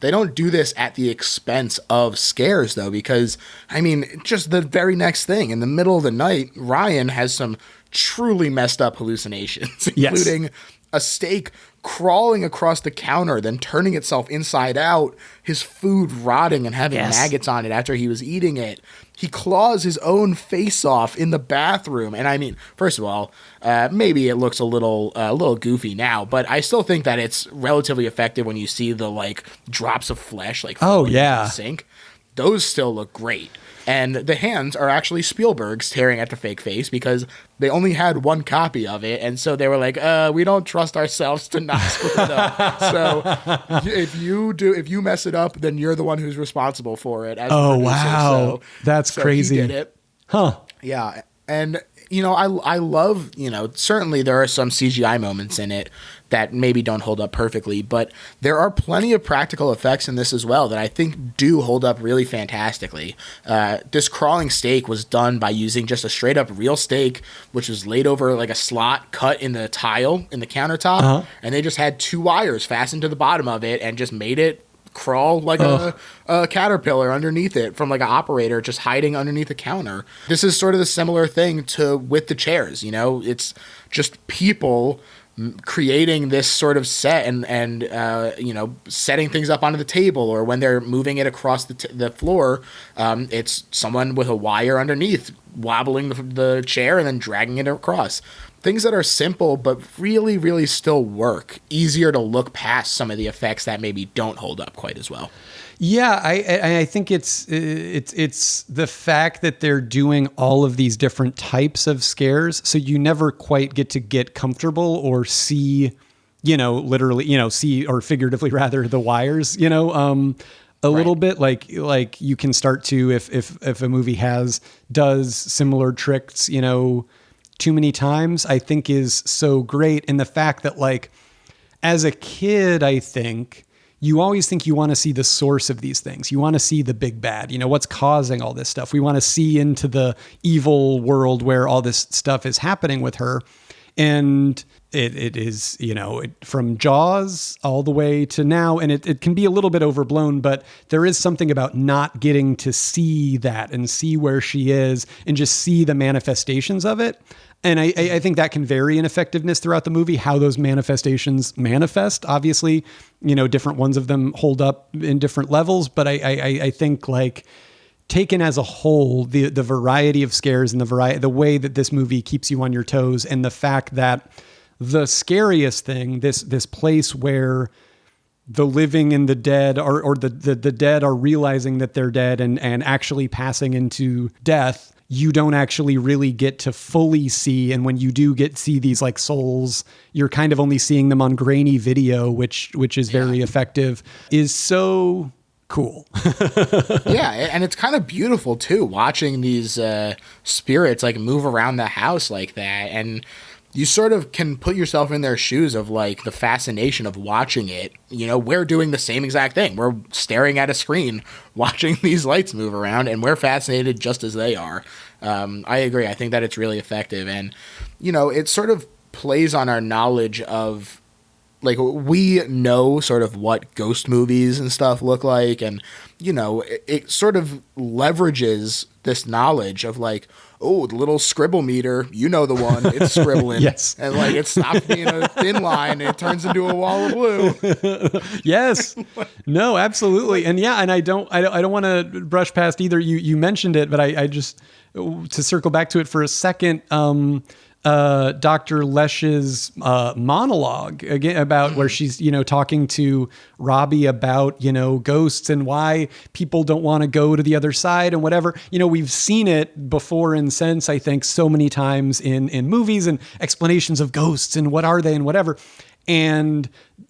they don't do this at the expense of scares though, because I mean, just the very next thing, in the middle of the night, Ryan has some truly messed up hallucinations, including a steak crawling across the counter, then turning itself inside out, his food rotting and having maggots on it after he was eating it. He claws his own face off in the bathroom. And I mean, first of all, maybe it looks a little goofy now, but I still think that it's relatively effective when you see the like drops of flesh like in the sink. Those still look great. And the hands are actually Spielberg staring at the fake face, because they only had one copy of it. And so they were like, we don't trust ourselves to not screw it up. So if you mess it up, then you're the one who's responsible for it. As oh, wow. That's crazy. He did it. Huh. Yeah. And, I love, certainly there are some CGI moments in it that maybe don't hold up perfectly, but there are plenty of practical effects in this as well that I think do hold up really fantastically. This crawling steak was done by using just a straight up real steak, which was laid over like a slot cut in the tile in the countertop. And they just had 2 wires fastened to the bottom of it and just made it crawl like a caterpillar underneath it, from like an operator just hiding underneath the counter. This is sort of the similar thing with the chairs. It's just people creating this sort of set and setting things up onto the table, or when they're moving it across the floor, it's someone with a wire underneath wobbling the chair and then dragging it across. Things that are simple but really, really still work. Easier to look past some of the effects that maybe don't hold up quite as well. Yeah, I think it's the fact that they're doing all of these different types of scares, so you never quite get comfortable or see, literally, see, or figuratively rather, the wires, a little bit. Like you can start to, if a movie does similar tricks, you know, too many times, I think is so great. And the fact that like, as a kid, I think you always think you want to see the source of these things. You want to see the big bad, you know, what's causing all this stuff. We want to see into the evil world where all this stuff is happening with her. And it is, you know, from Jaws all the way to now, and it can be a little bit overblown, but there is something about not getting to see that and see where she is and just see the manifestations of it. And I think that can vary in effectiveness throughout the movie, how those manifestations manifest. Obviously, you know, different ones of them hold up in different levels, but I think like taken as a whole, the variety of scares and the way that this movie keeps you on your toes, and the fact that the scariest thing, this place where the living and the dead or the dead are realizing that they're dead and actually passing into death, you don't actually really get to fully see. And when you do see these like souls, you're kind of only seeing them on grainy video, which is very effective, is so cool. Yeah, and it's kind of beautiful too, watching these spirits like move around the house like that. And you sort of can put yourself in their shoes of like the fascination of watching it. You know, we're doing the same exact thing. We're staring at a screen, watching these lights move around, and we're fascinated just as they are. I agree. I think that it's really effective. And, you know, it sort of plays on our knowledge of, like, we know sort of what ghost movies and stuff look like. And, you know, it sort of leverages this knowledge of like, oh, the little scribble meter, you know the one, it's scribbling. Yes. And like it stops being a thin line and it turns into a wall of blue. Yes. No, absolutely. And yeah, and I don't want to brush past either. You mentioned it, but I just, to circle back to it for a second, Dr. Lesch's monologue again about where she's, you know, talking to Robbie about, you know, ghosts and why people don't want to go to the other side and whatever. You know, we've seen it before and since, I think, so many times in movies and explanations of ghosts and what are they and whatever. And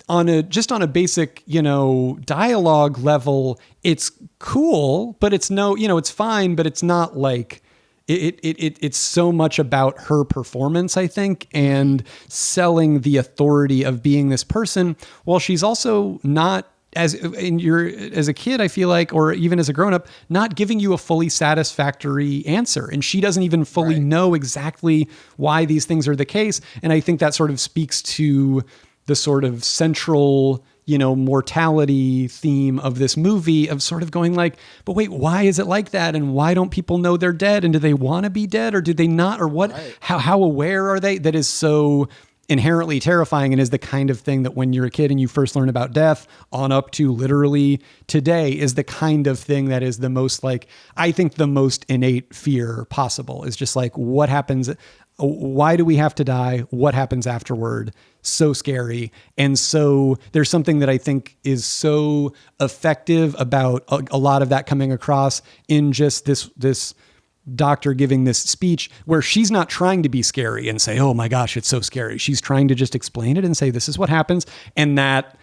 on a basic, you know, dialogue level, it's cool, but it's it's fine, but it's not like, it's so much about her performance, I think, and selling the authority of being this person, while she's also not, as a kid, I feel like, or even as a grown up, not giving you a fully satisfactory answer. And she doesn't even fully know exactly why these things are the case. And I think that sort of speaks to the sort of central, you know, mortality theme of this movie, of sort of going like, but wait, why is it like that? And why don't people know they're dead? And do they want to be dead, or do they not? Or what, how aware are they? That is so inherently terrifying, and is the kind of thing that when you're a kid and you first learn about death on up to literally today is the kind of thing that is the most, like, I think the most innate fear possible is just like, what happens? Why do we have to die? What happens afterward? So scary. And so there's something that I think is so effective about a lot of that coming across in just this doctor giving this speech where she's not trying to be scary and say, oh my gosh, it's so scary. She's trying to just explain it and say, this is what happens. And that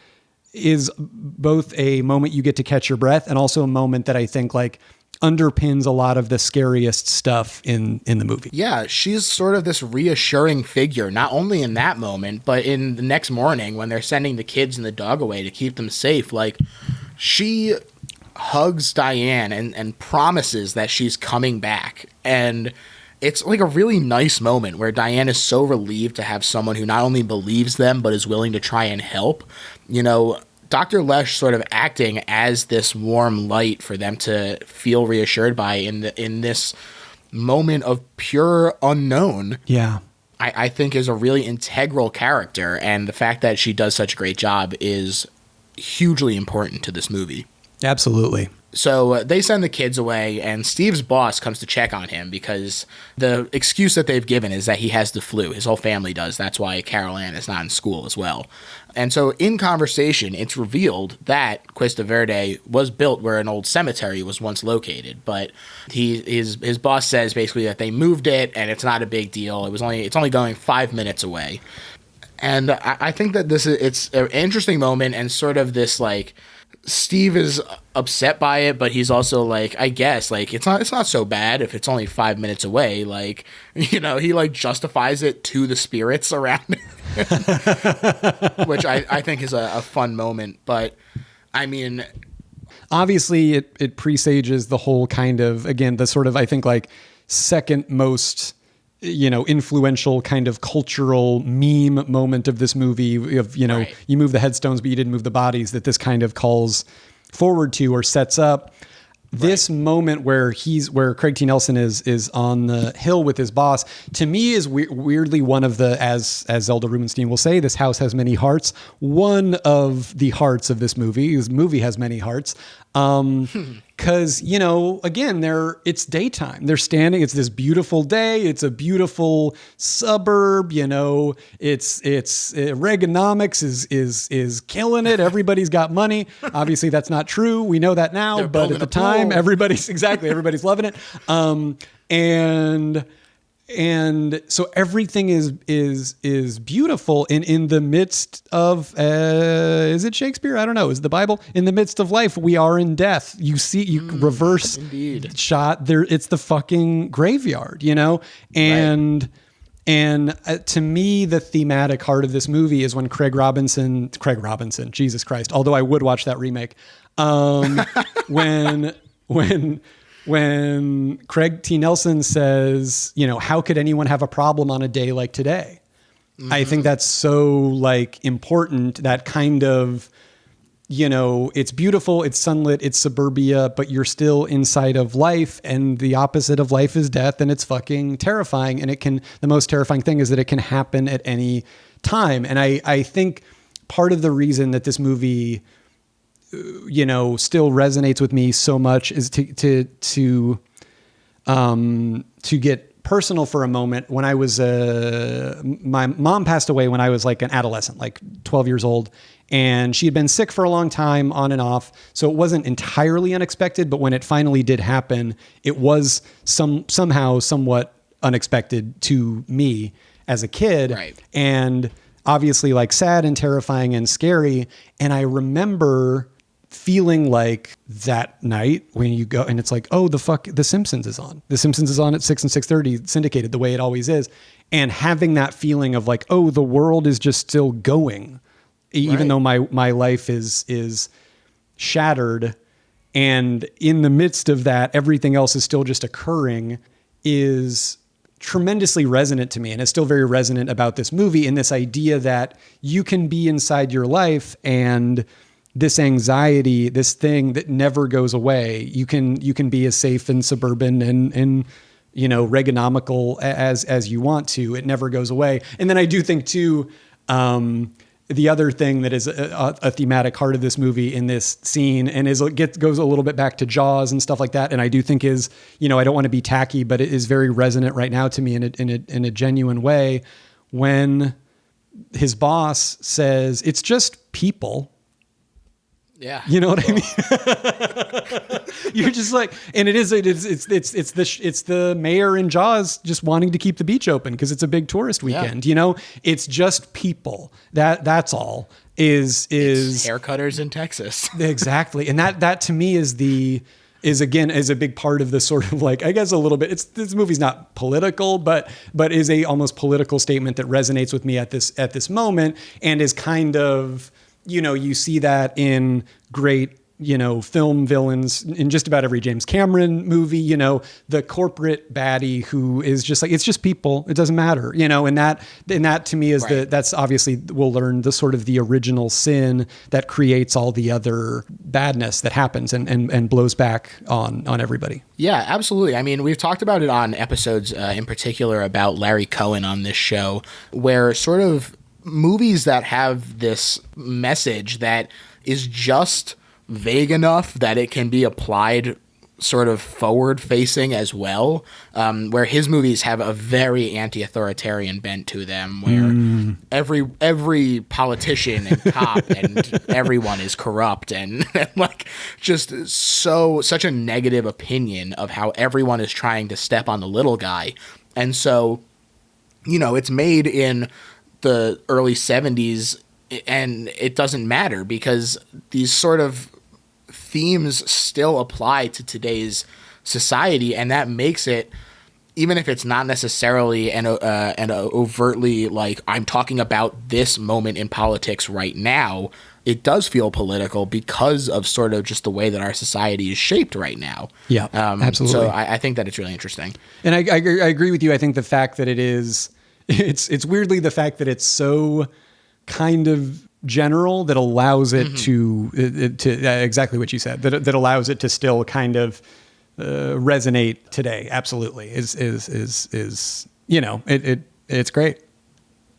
is both a moment you get to catch your breath and also a moment that I think like underpins a lot of the scariest stuff in the movie. Yeah, she's sort of this reassuring figure, not only in that moment, but in the next morning when they're sending the kids and the dog away to keep them safe. Like, she hugs Diane and promises that she's coming back. And it's like a really nice moment where Diane is so relieved to have someone who not only believes them, but is willing to try and help. You know, Dr. Lesch sort of acting as this warm light for them to feel reassured by in this moment of pure unknown. Yeah. I think is a really integral character, and the fact that she does such a great job is hugely important to this movie. Absolutely. So they send the kids away, and Steve's boss comes to check on him because the excuse that they've given is that he has the flu. His whole family does. That's why Carol Ann is not in school as well. And so in conversation, it's revealed that Cuesta Verde was built where an old cemetery was once located. But his boss says basically that they moved it, and it's not a big deal. It's only going 5 minutes away. And I think that it's an interesting moment and sort of this like Steve is upset by it, but he's also like, I guess, like, it's not so bad if it's only 5 minutes away. Like, he like justifies it to the spirits around it, which I think is a fun moment. But I mean, obviously it presages the whole kind of, again, the sort of, I think, like, second most, influential kind of cultural meme moment of this movie of, right. You move the headstones, but you didn't move the bodies, that this kind of calls forward to or sets up. This moment where Craig T. Nelson is on the hill with his boss, to me is weirdly one of the, as Zelda Rubinstein will say, this house has many hearts. One of the hearts of this movie. This movie has many hearts. Cause again, it's daytime. They're standing, it's this beautiful day. It's a beautiful suburb, it's Reaganomics is killing it. Everybody's got money. Obviously that's not true. We know that now, but at the time, everybody's loving it. And so everything is beautiful, and in the midst of is it Shakespeare? I don't know. Is the Bible? In the midst of life, we are in death. You reverse indeed. Shot there. It's the fucking graveyard, and. Right. And to me, the thematic heart of this movie is when Craig Robinson, Jesus Christ, although I would watch that remake. When Craig T. Nelson says, how could anyone have a problem on a day like today? Mm-hmm. I think that's so like important, that kind of, it's beautiful, it's sunlit, it's suburbia, but you're still inside of life, and the opposite of life is death, and it's fucking terrifying. And the most terrifying thing is that it can happen at any time. And I think part of the reason that this movie still resonates with me so much is to get personal for a moment. When I was my mom passed away when I was like an adolescent, like 12 years old, and she had been sick for a long time, on and off. So it wasn't entirely unexpected, but when it finally did happen, it was somehow somewhat unexpected to me as a kid. Right. And obviously like sad and terrifying and scary. And I remember feeling like that night when you go and it's like, oh, The Simpsons is on. The Simpsons is on at 6 and 6:30, syndicated the way it always is. And having that feeling of like, oh, the world is just still going, even though my life is shattered. And in the midst of that, everything else is still just occurring, is tremendously resonant to me. And it's still very resonant about this movie, and this idea that you can be inside your life and this anxiety, this thing that never goes away. You can be as safe and suburban and Reaganomical as you want to. It never goes away. And then I do think too, the other thing that is a thematic heart of this movie in this scene, and goes a little bit back to Jaws and stuff like that. And I do think is, I don't want to be tacky, but it is very resonant right now to me in a genuine way, when his boss says, it's just people. Yeah. You know what I mean? You're just like, and it's the mayor in Jaws just wanting to keep the beach open because it's a big tourist weekend. Yeah. It's just people. That's all is haircutters in Texas. Exactly. And that to me is a big part of the sort of like, I guess a little bit, this movie's not political, but is a almost political statement that resonates with me at this moment, and is kind of, you see that in great, film villains in just about every James Cameron movie, the corporate baddie who is just like, it's just people, it doesn't matter, and that to me is that's obviously, we'll learn the sort of the original sin that creates all the other badness that happens and blows back on everybody. Yeah, absolutely. I mean, we've talked about it on episodes in particular about Larry Cohen on this show, where sort of movies that have this message that is just vague enough that it can be applied sort of forward facing as well, where his movies have a very anti-authoritarian bent to them, where every politician and cop and everyone is corrupt and like just such a negative opinion of how everyone is trying to step on the little guy. And so, it's made in the early 70s, and it doesn't matter because these sort of themes still apply to today's society, and that makes it, even if it's not necessarily an overtly like I'm talking about this moment in politics right now, it does feel political because of sort of just the way that our society is shaped right now. Yeah, absolutely. So I think that it's really interesting. And I agree with you. I think the fact that it's weirdly the fact that it's so kind of general that allows it to exactly what you said, that allows it to still kind of resonate today. Absolutely. Is it's great.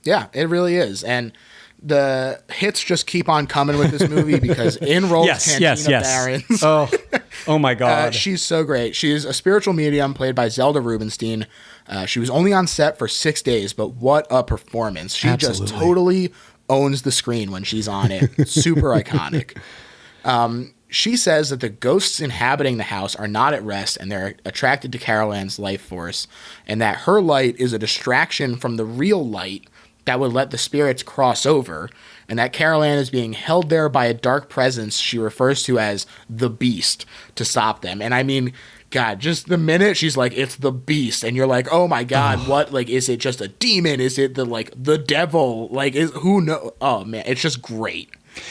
Yeah, it really is. And the hits just keep on coming with this movie because in rolls Cantina Barons. Oh my God. She's so great. She's a spiritual medium played by Zelda Rubinstein. She was only on set for 6 days, but what a performance. She Absolutely. just totally owns the screen when she's on it. Super iconic. She says that the ghosts inhabiting the house are not at rest and they're attracted to Carol Ann's life force, and that her light is a distraction from the real light that would let the spirits cross over, and that Carol Ann is being held there by a dark presence she refers to as the Beast to stop them. And I mean, God, just the minute she's like, it's the Beast, and you're like, oh my God, what? Like, is it just a demon? Is it the devil? Like, who knows? Oh man, it's just great.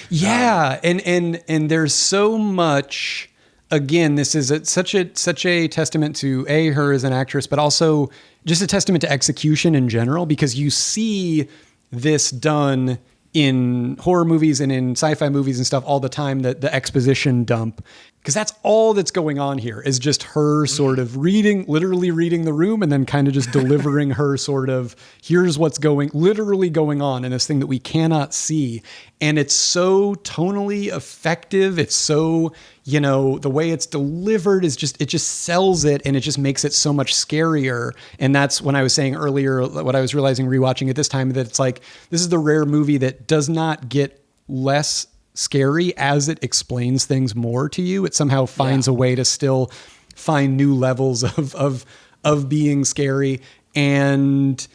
Yeah, and there's so much. Again, this is such a testament to her as an actress, but also just a testament to execution in general, because you see this done in horror movies and in sci-fi movies and stuff all the time, the exposition dump, because that's all that's going on here is just her sort of literally reading the room and then kind of just delivering her sort of, here's what's literally going on in this thing that we cannot see. And it's so tonally effective. It's so, the way it's delivered is it just sells it, and it just makes it so much scarier. And that's when I was saying earlier, what I was realizing rewatching it this time, that it's like, this is the rare movie that does not get less scary as it explains things more to you. It somehow finds a way to still find new levels of being scary. And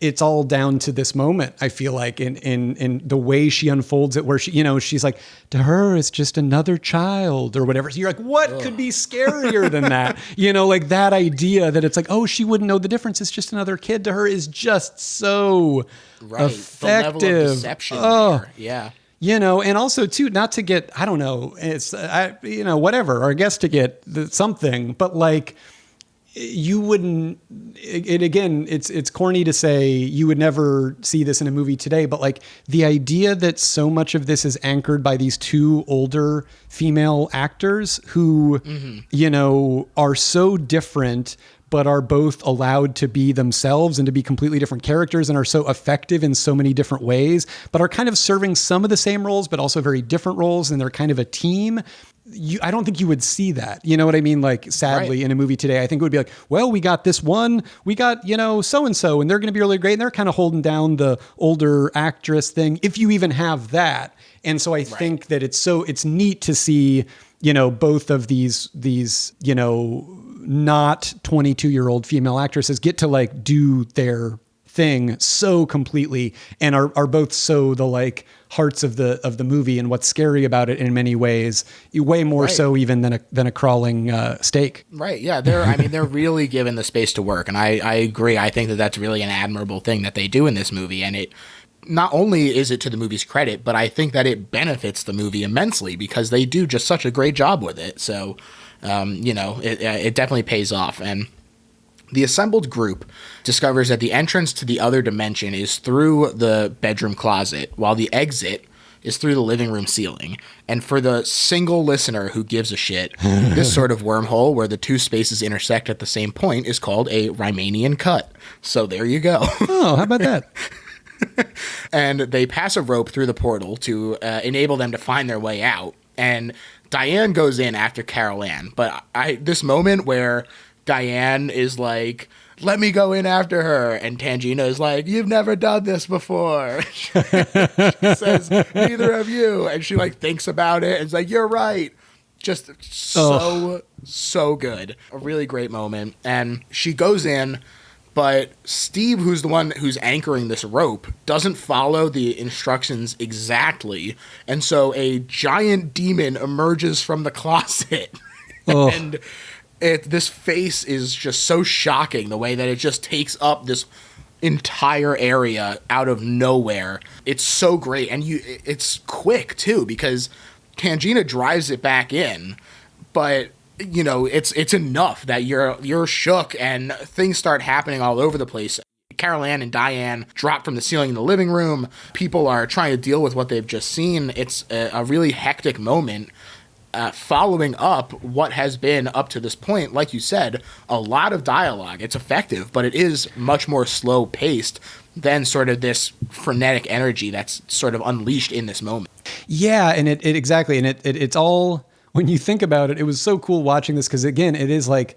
it's all down to this moment, I feel like, in the way she unfolds it, where she's like, to her, it's just another child or whatever. So you're like, what could be scarier than that? Like that idea that it's like, oh, she wouldn't know the difference. It's just another kid, to her is just so effective. The level of deception there. Yeah. And also too, not to get, I don't know, it's, whatever, or I guess to get something, but like, you wouldn't, again, it's corny to say you would never see this in a movie today, but like the idea that so much of this is anchored by these two older female actors who, are so different, but are both allowed to be themselves and to be completely different characters, and are so effective in so many different ways, but are kind of serving some of the same roles, but also very different roles. And they're kind of a team. I don't think you would see that. You know what I mean? Like, sadly, in a movie today, I think it would be like, well, we got this one, we got, so-and-so, and they're going to be really great. And they're kind of holding down the older actress thing, if you even have that. And so I think that it's neat to see, both of these, not 22-year-old female actresses get to like do their thing so completely, and are both so the like hearts of the movie and what's scary about it in many ways, way more so even than a crawling steak. Right. Yeah. They're really given the space to work. And I agree. I think that that's really an admirable thing that they do in this movie. And it, not only is it to the movie's credit, but I think that it benefits the movie immensely because they do just such a great job with it. So, it definitely pays off. And the assembled group discovers that the entrance to the other dimension is through the bedroom closet, while the exit is through the living room ceiling. And for the single listener who gives a shit, this sort of wormhole where the two spaces intersect at the same point is called a Riemannian cut. So there you go. Oh, how about that? And they pass a rope through the portal to enable them to find their way out. And Diane goes in after Carol Ann. But this moment where Diane is like, let me go in after her. And Tangina is like, you've never done this before. She says, neither have you. And she like thinks about it and is like, you're right. Just so good. A really great moment. And she goes in But Steve, who's the one who's anchoring this rope, doesn't follow the instructions exactly. And so a giant demon emerges from the closet. And this face is just so shocking, the way that it just takes up this entire area out of nowhere. It's so great. And it's quick, too, because Tangina drives it back in. But you know, it's enough that you're shook and things start happening all over the place. Carol Ann and Diane drop from the ceiling in the living room. People are trying to deal with what they've just seen. It's a really hectic moment. Following up what has been up to this point, like you said, a lot of dialogue. It's effective, but it is much more slow paced than sort of this frenetic energy that's sort of unleashed in this moment. Yeah, and it exactly, and it's all. When you think about it, it was so cool watching this because, again, it is like,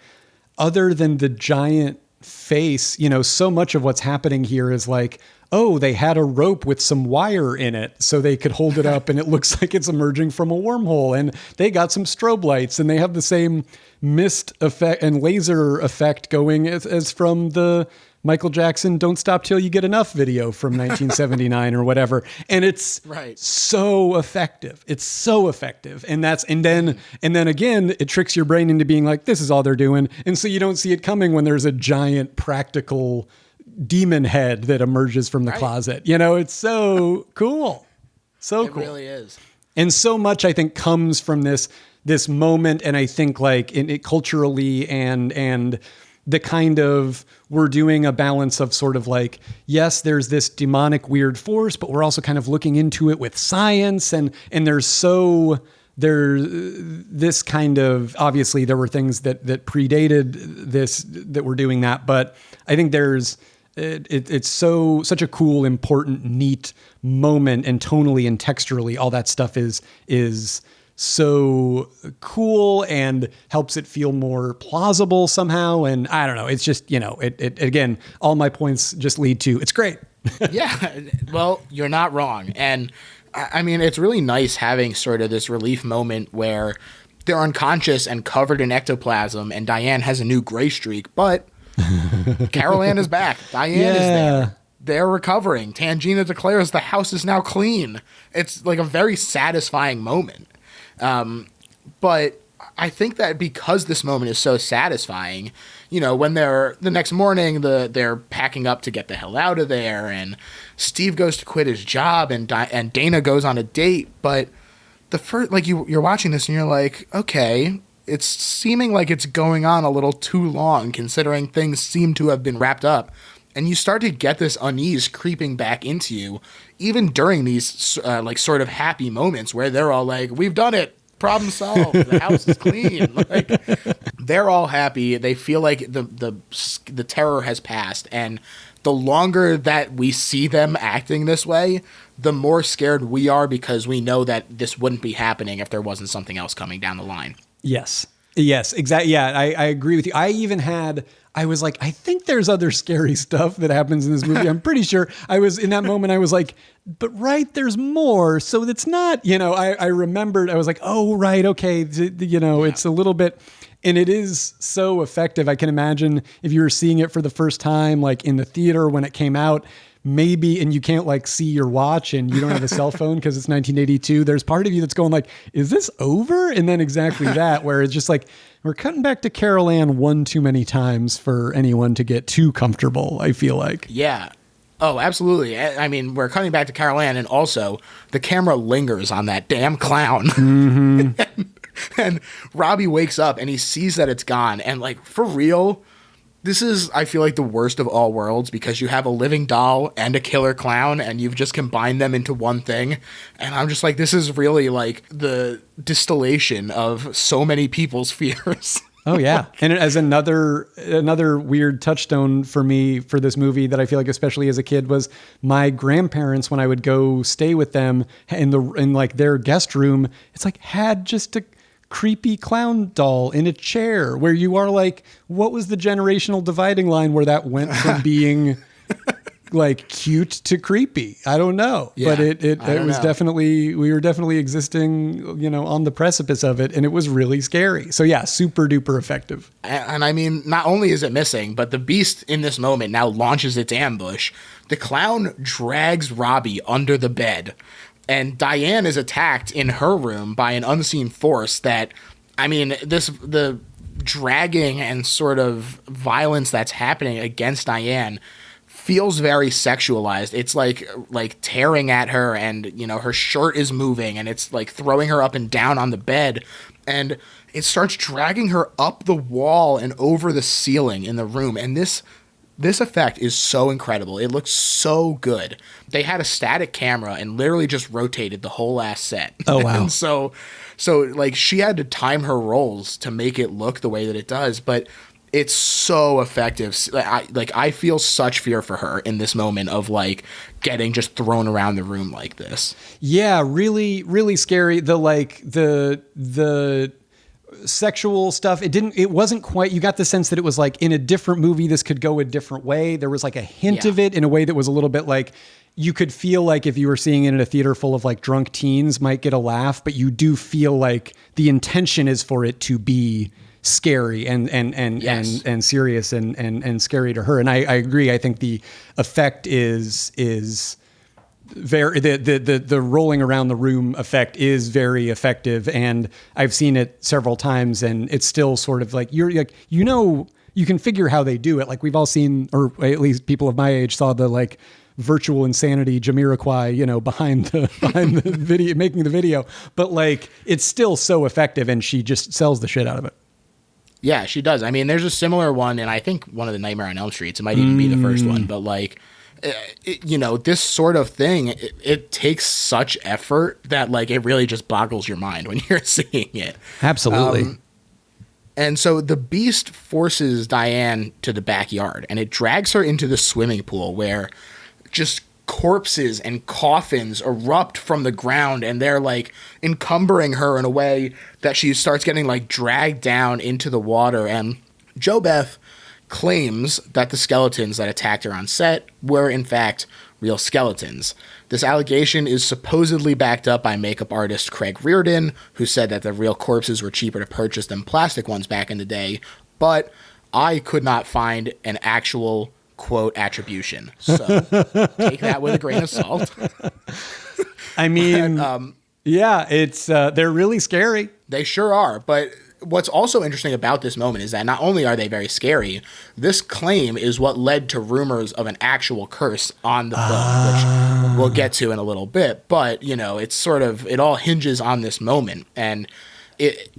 other than the giant face, you know, so much of what's happening here is like, oh, they had a rope with some wire in it so they could hold it up and it looks like it's emerging from a wormhole. And they got some strobe lights and they have the same mist effect and laser effect going as from the Michael Jackson "Don't Stop Till You Get Enough" video from 1979 or whatever. And it's so effective. It's so effective. And then again, it tricks your brain into being like, this is all they're doing. And so you don't see it coming when there's a giant practical demon head that emerges from the closet. You know, it's so cool. So cool. It really is. And so much, I think, comes from this moment. And I think like in it culturally and the kind of, we're doing a balance of sort of like, yes, there's this demonic weird force, but we're also kind of looking into it with science. And there's this kind of, obviously there were things that predated this that were doing that. But I think it's such a cool, important, neat moment, and tonally and texturally, all that stuff is so cool and helps it feel more plausible somehow. And I don't know, it's just, you know, it again, all my points just lead to, it's great. Yeah, well, you're not wrong. And I mean, it's really nice having sort of this relief moment where they're unconscious and covered in ectoplasm and Diane has a new gray streak, but Carol Ann is back. Diane is there. They're recovering. Tangina declares the house is now clean. It's like a very satisfying moment. But I think that because this moment is so satisfying, you know, when the next morning, they're packing up to get the hell out of there, and Steve goes to quit his job, and Dana goes on a date. But the first, like you're watching this and you're like, okay, it's seeming like it's going on a little too long, considering things seem to have been wrapped up. And you start to get this unease creeping back into you, even during these like sort of happy moments where they're all like, "We've done it, problem solved, the house is clean." Like, they're all happy. They feel like the terror has passed, and the longer that we see them acting this way, the more scared we are because we know that this wouldn't be happening if there wasn't something else coming down the line. Yes, exactly. Yeah, I agree with you. I was like, I think there's other scary stuff that happens in this movie. I'm pretty sure in that moment, I was like, but there's more. So it's not, you know, I remembered, I was like, oh, right. Okay. You know, It's a little bit, and it is so effective. I can imagine if you were seeing it for the first time, like in the theater when it came out, maybe, and you can't like see your watch and you don't have a cell phone because it's 1982. There's part of you that's going like, is this over? And then exactly that, where it's just like, we're cutting back to Carol Ann one too many times for anyone to get too comfortable, I feel like. Yeah. Oh, absolutely. I mean, we're cutting back to Carol Ann, and also the camera lingers on that damn clown. Mm-hmm. and Robbie wakes up and he sees that it's gone. And like, for real, this is, I feel like, the worst of all worlds, because you have a living doll and a killer clown and you've just combined them into one thing. And I'm just like, this is really like the distillation of so many people's fears. Oh yeah. And as another weird touchstone for me for this movie that I feel like, especially as a kid, was my grandparents, when I would go stay with them in like their guest room, it's like had just a creepy clown doll in a chair, where you are like, what was the generational dividing line where that went from being like cute to creepy. I don't know, but it was definitely, we were definitely existing, you know, on the precipice of it, and it was really scary. So yeah, super duper effective. And I mean, not only is it missing, but the beast in this moment now launches its ambush. The clown drags Robbie under the bed, and Diane is attacked in her room by an unseen force that, I mean, the dragging and sort of violence that's happening against Diane feels very sexualized. It's like tearing at her, and, you know, her shirt is moving, and it's like throwing her up and down on the bed, and it starts dragging her up the wall and over the ceiling in the room. And this effect is so incredible. It looks so good. They had a static camera and literally just rotated the whole ass set. Oh, wow. And so like she had to time her rolls to make it look the way that it does, but it's so effective. I feel such fear for her in this moment of like getting just thrown around the room like this. Yeah, really, really scary. The sexual stuff, it wasn't quite, you got the sense that it was like in a different movie, this could go a different way. There was like a hint of it in a way that was a little bit like, you could feel like if you were seeing it in a theater full of like drunk teens might get a laugh, but you do feel like the intention is for it to be scary and serious and scary to her. And I agree. I think the effect is very, the rolling around the room effect is very effective. And I've seen it several times, and it's still sort of like, you're like, you know, you can figure how they do it. Like we've all seen, or at least people of my age saw the like virtual insanity Jamiroquai, you know, behind the video, making the video, but like, it's still so effective, and she just sells the shit out of it. Yeah, she does. I mean, there's a similar one, and I think one of the Nightmare on Elm Streets, it might even be the first one, but like, you know, this sort of thing, it takes such effort that like it really just boggles your mind when you're seeing it. Absolutely. And so the beast forces Diane to the backyard, and it drags her into the swimming pool where just corpses and coffins erupt from the ground, and they're like encumbering her in a way that she starts getting like dragged down into the water. And JoBeth claims that the skeletons that attacked her on set were in fact real skeletons. This allegation is supposedly backed up by makeup artist Craig Reardon, who said that the real corpses were cheaper to purchase than plastic ones back in the day, but I could not find an actual quote attribution. So take that with a grain of salt. I mean, yeah, it's they're really scary. They sure are, but what's also interesting about this moment is that not only are they very scary, this claim is what led to rumors of an actual curse on the film, which we'll get to in a little bit. But, you know, it's sort of, it all hinges on this moment. And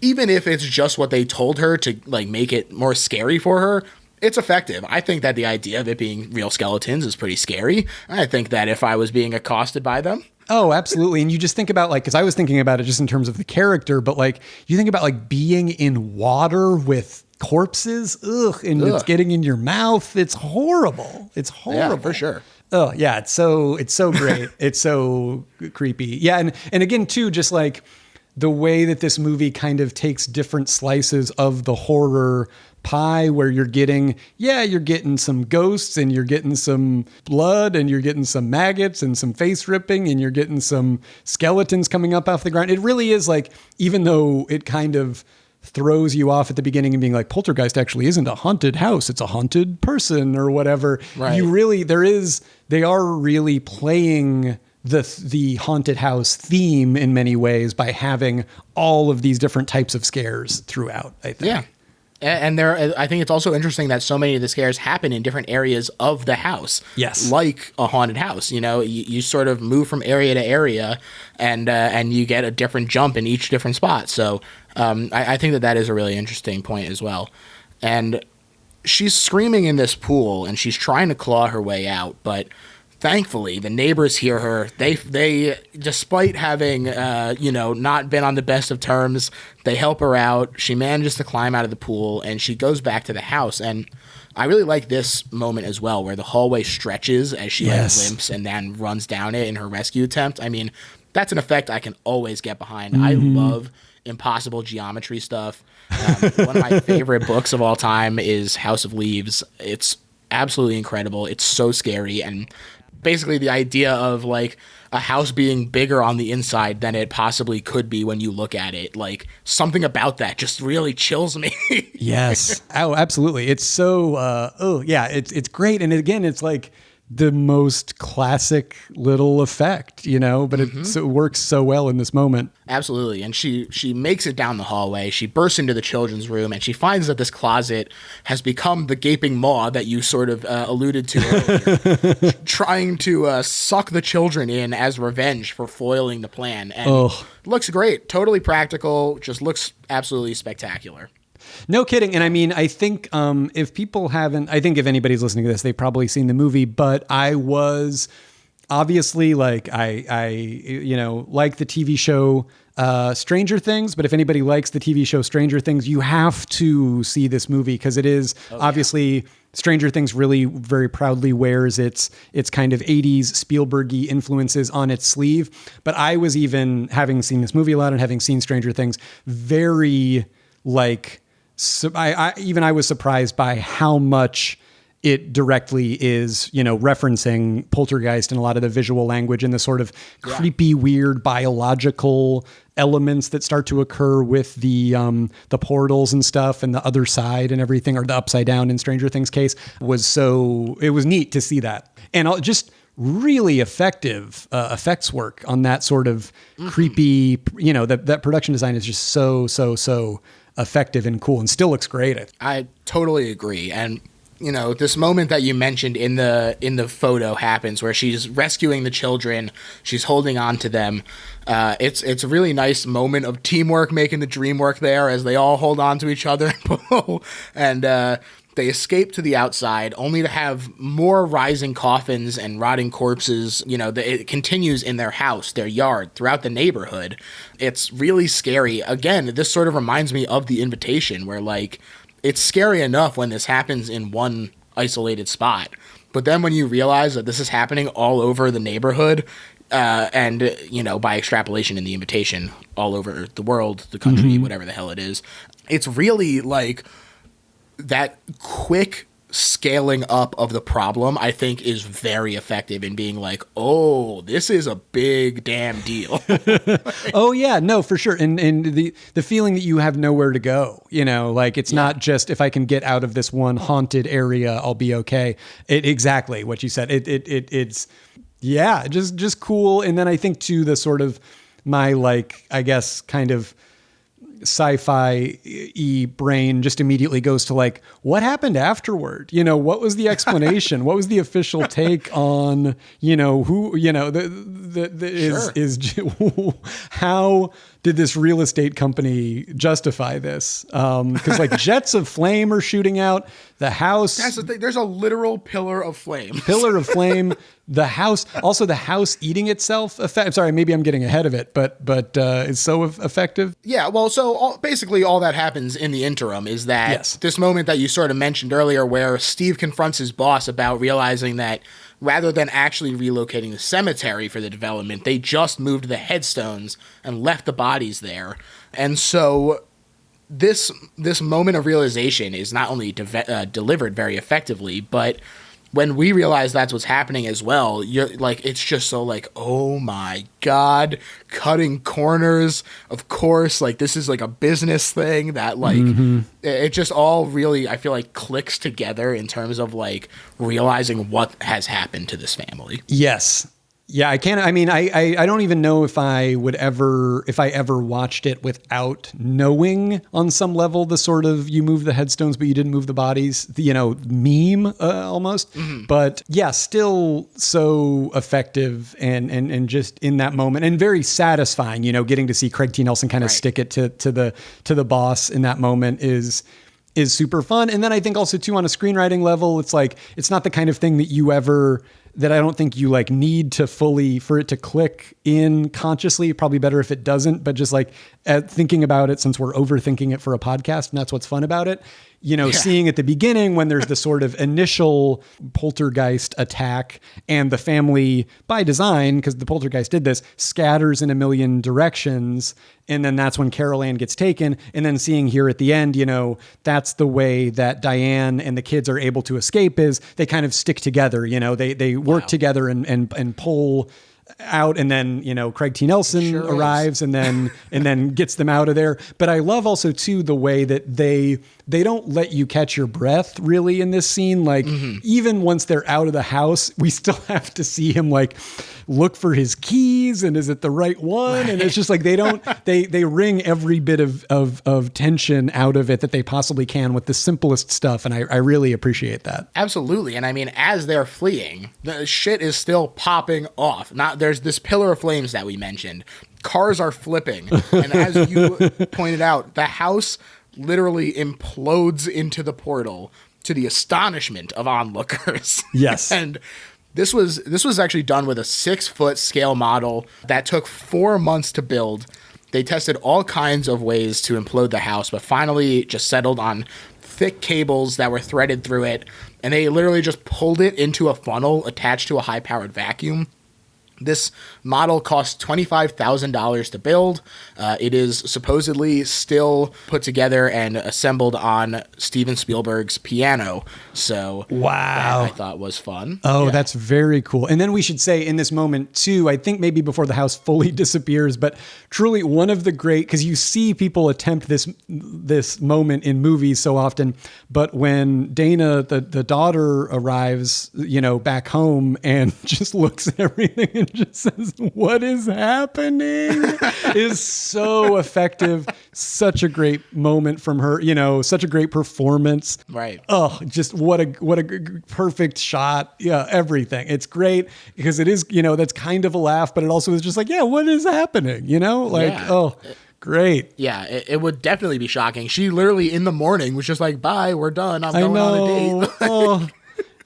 even if it's just what they told her to like make it more scary for her, it's effective. I think that the idea of it being real skeletons is pretty scary. I think that if I was being accosted by them, oh, absolutely. And you just think about like, because I was thinking about it just in terms of the character, but like you think about like being in water with corpses, and it's getting in your mouth. It's horrible. It's horrible. Yeah, for sure. Oh yeah. It's so great. It's so creepy. Yeah. And again too, just like the way that this movie kind of takes different slices of the horror pie, where you're getting some ghosts, and you're getting some blood, and you're getting some maggots and some face ripping, and you're getting some skeletons coming up off the ground. It really is like, even though it kind of throws you off at the beginning and being like, Poltergeist actually isn't a haunted house, it's a haunted person or whatever. Right. They are really playing the haunted house theme in many ways by having all of these different types of scares throughout, I think. Yeah. And I think it's also interesting that so many of the scares happen in different areas of the house. Yes. Like a haunted house. You know, you sort of move from area to area, and you get a different jump in each different spot. So I think that is a really interesting point as well. And she's screaming in this pool, and she's trying to claw her way out, but thankfully, the neighbors hear her. They despite having, not been on the best of terms, they help her out. She manages to climb out of the pool, and she goes back to the house. And I really like this moment as well, where the hallway stretches as she limps and then runs down it in her rescue attempt. I mean, that's an effect I can always get behind. I love impossible geometry stuff. One of my favorite books of all time is House of Leaves. It's absolutely incredible. It's so scary. And basically the idea of like a house being bigger on the inside than it possibly could be when you look at it, like something about that just really chills me. Yes. Oh, absolutely. It's so, it's great. And again, it's like the most classic little effect, but it works so well in this moment. Absolutely. And she makes it down the hallway. She bursts into the children's room and she finds that this closet has become the gaping maw that you sort of alluded to earlier, trying to suck the children in as revenge for foiling the plan. And looks great. Totally practical. Just looks absolutely spectacular. No kidding. And I mean, I think if people haven't, I think if anybody's listening to this, they've probably seen the movie, but I was obviously like, I like the TV show Stranger Things, but if anybody likes the TV show Stranger Things, you have to see this movie because it is obviously Stranger Things really very proudly wears its kind of 80s Spielberg-y influences on its sleeve. But I was even, having seen this movie a lot and having seen Stranger Things, very like, so I was surprised by how much it directly is, referencing Poltergeist and a lot of the visual language and the sort of creepy, weird biological elements that start to occur with the portals and stuff and the other side and everything, or the upside down in Stranger Things case, it was neat to see that. And just really effective effects work on that sort of creepy, that production design is just so effective and cool and still looks great. I totally agree. And this moment that you mentioned in the photo happens where she's rescuing the children, she's holding on to them. It's a really nice moment of teamwork, making the dream work there as they all hold on to each other and they escape to the outside only to have more rising coffins and rotting corpses. It continues in their house, their yard, throughout the neighborhood. It's really scary. Again, this sort of reminds me of The Invitation, where like it's scary enough when this happens in one isolated spot. But then when you realize that this is happening all over the neighborhood, and by extrapolation in The Invitation, all over the world, the country, whatever the hell it is, it's really like that quick scaling up of the problem, I think, is very effective in being like, oh, this is a big damn deal. Oh yeah, no, for sure. And the feeling that you have nowhere to go, like it's not just if I can get out of this one haunted area, I'll be okay. Exactly what you said. It's just cool. And then I think too, the sort of my like, I guess kind of sci-fi brain just immediately goes to like, what happened afterward? What was the explanation? What was the official take on, who, how did this real estate company justify this? Because like jets of flame are shooting out the house. That's the thing. There's a literal pillar of flame. The house, also the house eating itself. Sorry, maybe I'm getting ahead of it, but it's so effective. Yeah, well, so basically all that happens in the interim is that this moment that you sort of mentioned earlier where Steve confronts his boss about realizing that rather than actually relocating the cemetery for the development, they just moved the headstones and left the bodies there. And so this moment of realization is not only delivered very effectively, but when we realize that's what's happening as well, you're like, it's just so like, oh my God, cutting corners. Of course, like this is like a business thing that like, it just all really, I feel like clicks together in terms of like realizing what has happened to this family. Yes. Yeah, I can't. I mean, I don't even know if I ever watched it without knowing on some level the sort of you move the headstones, but you didn't move the bodies, meme almost. But yeah, still so effective and just in that moment and very satisfying. Getting to see Craig T. Nelson kind of stick it to the boss in that moment is super fun. And then I think also too on a screenwriting level, it's like it's not the kind of thing that I don't think you like need to fully for it to click in consciously. Probably better if it doesn't, but just like thinking about it, since we're overthinking it for a podcast and that's what's fun about it. seeing at the beginning when there's the sort of initial poltergeist attack and the family, by design, because the poltergeist did this, scatters in a million directions. And then that's when Carol Ann gets taken. And then seeing here at the end, that's the way that Diane and the kids are able to escape, is they kind of stick together. They work together and pull out, and then Craig T. Nelson arrives and then gets them out of there. But I love also too the way that they don't let you catch your breath really in this scene. Like even once they're out of the house, we still have to see him like look for his keys and is it the right one? Right. And it's just like they wring every bit of tension out of it that they possibly can with the simplest stuff. And I really appreciate that. Absolutely. And I mean, as they're fleeing, the shit is still popping off. There's this pillar of flames that we mentioned. Cars are flipping. And as you pointed out, the house literally implodes into the portal to the astonishment of onlookers. Yes. And this was actually done with a 6-foot scale model that took 4 months to build. They tested all kinds of ways to implode the house, but finally just settled on thick cables that were threaded through it. And they literally just pulled it into a funnel attached to a high-powered vacuum. This model cost $25,000 to build. It is supposedly still put together and assembled on Steven Spielberg's piano. So wow, that I thought was fun. Oh, yeah. That's very cool. And then we should say in this moment too, I think maybe before the house fully disappears, but truly one of the great, because you see people attempt this moment in movies so often, but when Dana, the daughter, arrives, back home and just looks at everything and just says, "What is happening?" is so effective. Such a great moment from her, such a great performance. Right. Oh, just what a perfect shot. Yeah, everything. It's great because it is, that's kind of a laugh, but it also is just like, yeah, what is happening? Oh, great. Yeah, it would definitely be shocking. She literally in the morning was just like, "Bye, we're done. I'm going on a date." Oh,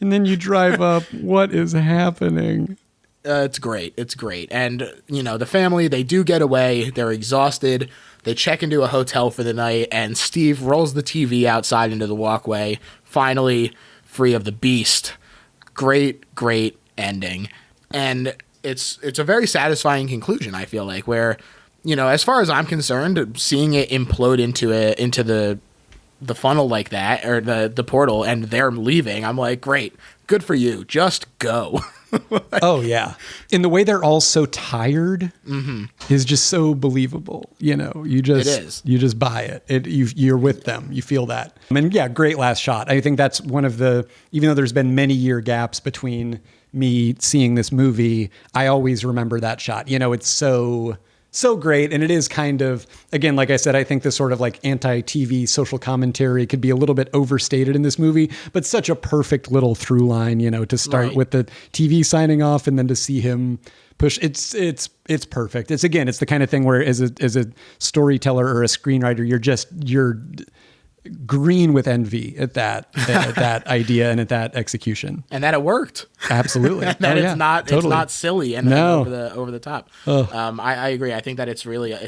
and then you drive up. What is happening? It's great. It's great. And, the family, they do get away. They're exhausted. They check into a hotel for the night, and Steve rolls the TV outside into the walkway, finally free of the beast. Great, great ending. And it's a very satisfying conclusion, I feel like, where, as far as I'm concerned, seeing it implode into the funnel like that, or the portal, and they're leaving, I'm like, great, good for you. Just go. Oh yeah. And the way they're all so tired is just so believable. You just buy it. You're with them. You feel that. And yeah, great last shot. I think that's one of the, even though there's been many year gaps between me seeing this movie, I always remember that shot. It's so great. And it is kind of, again, like I said, I think this sort of like anti-TV social commentary could be a little bit overstated in this movie, but such a perfect little through line, to start with the TV signing off and then to see him push. It's perfect. It's the kind of thing where as a storyteller or a screenwriter, you're green with envy at that idea and at that execution, and that it worked. Absolutely. That it's not silly and over the top. Oh. I agree. I think that it's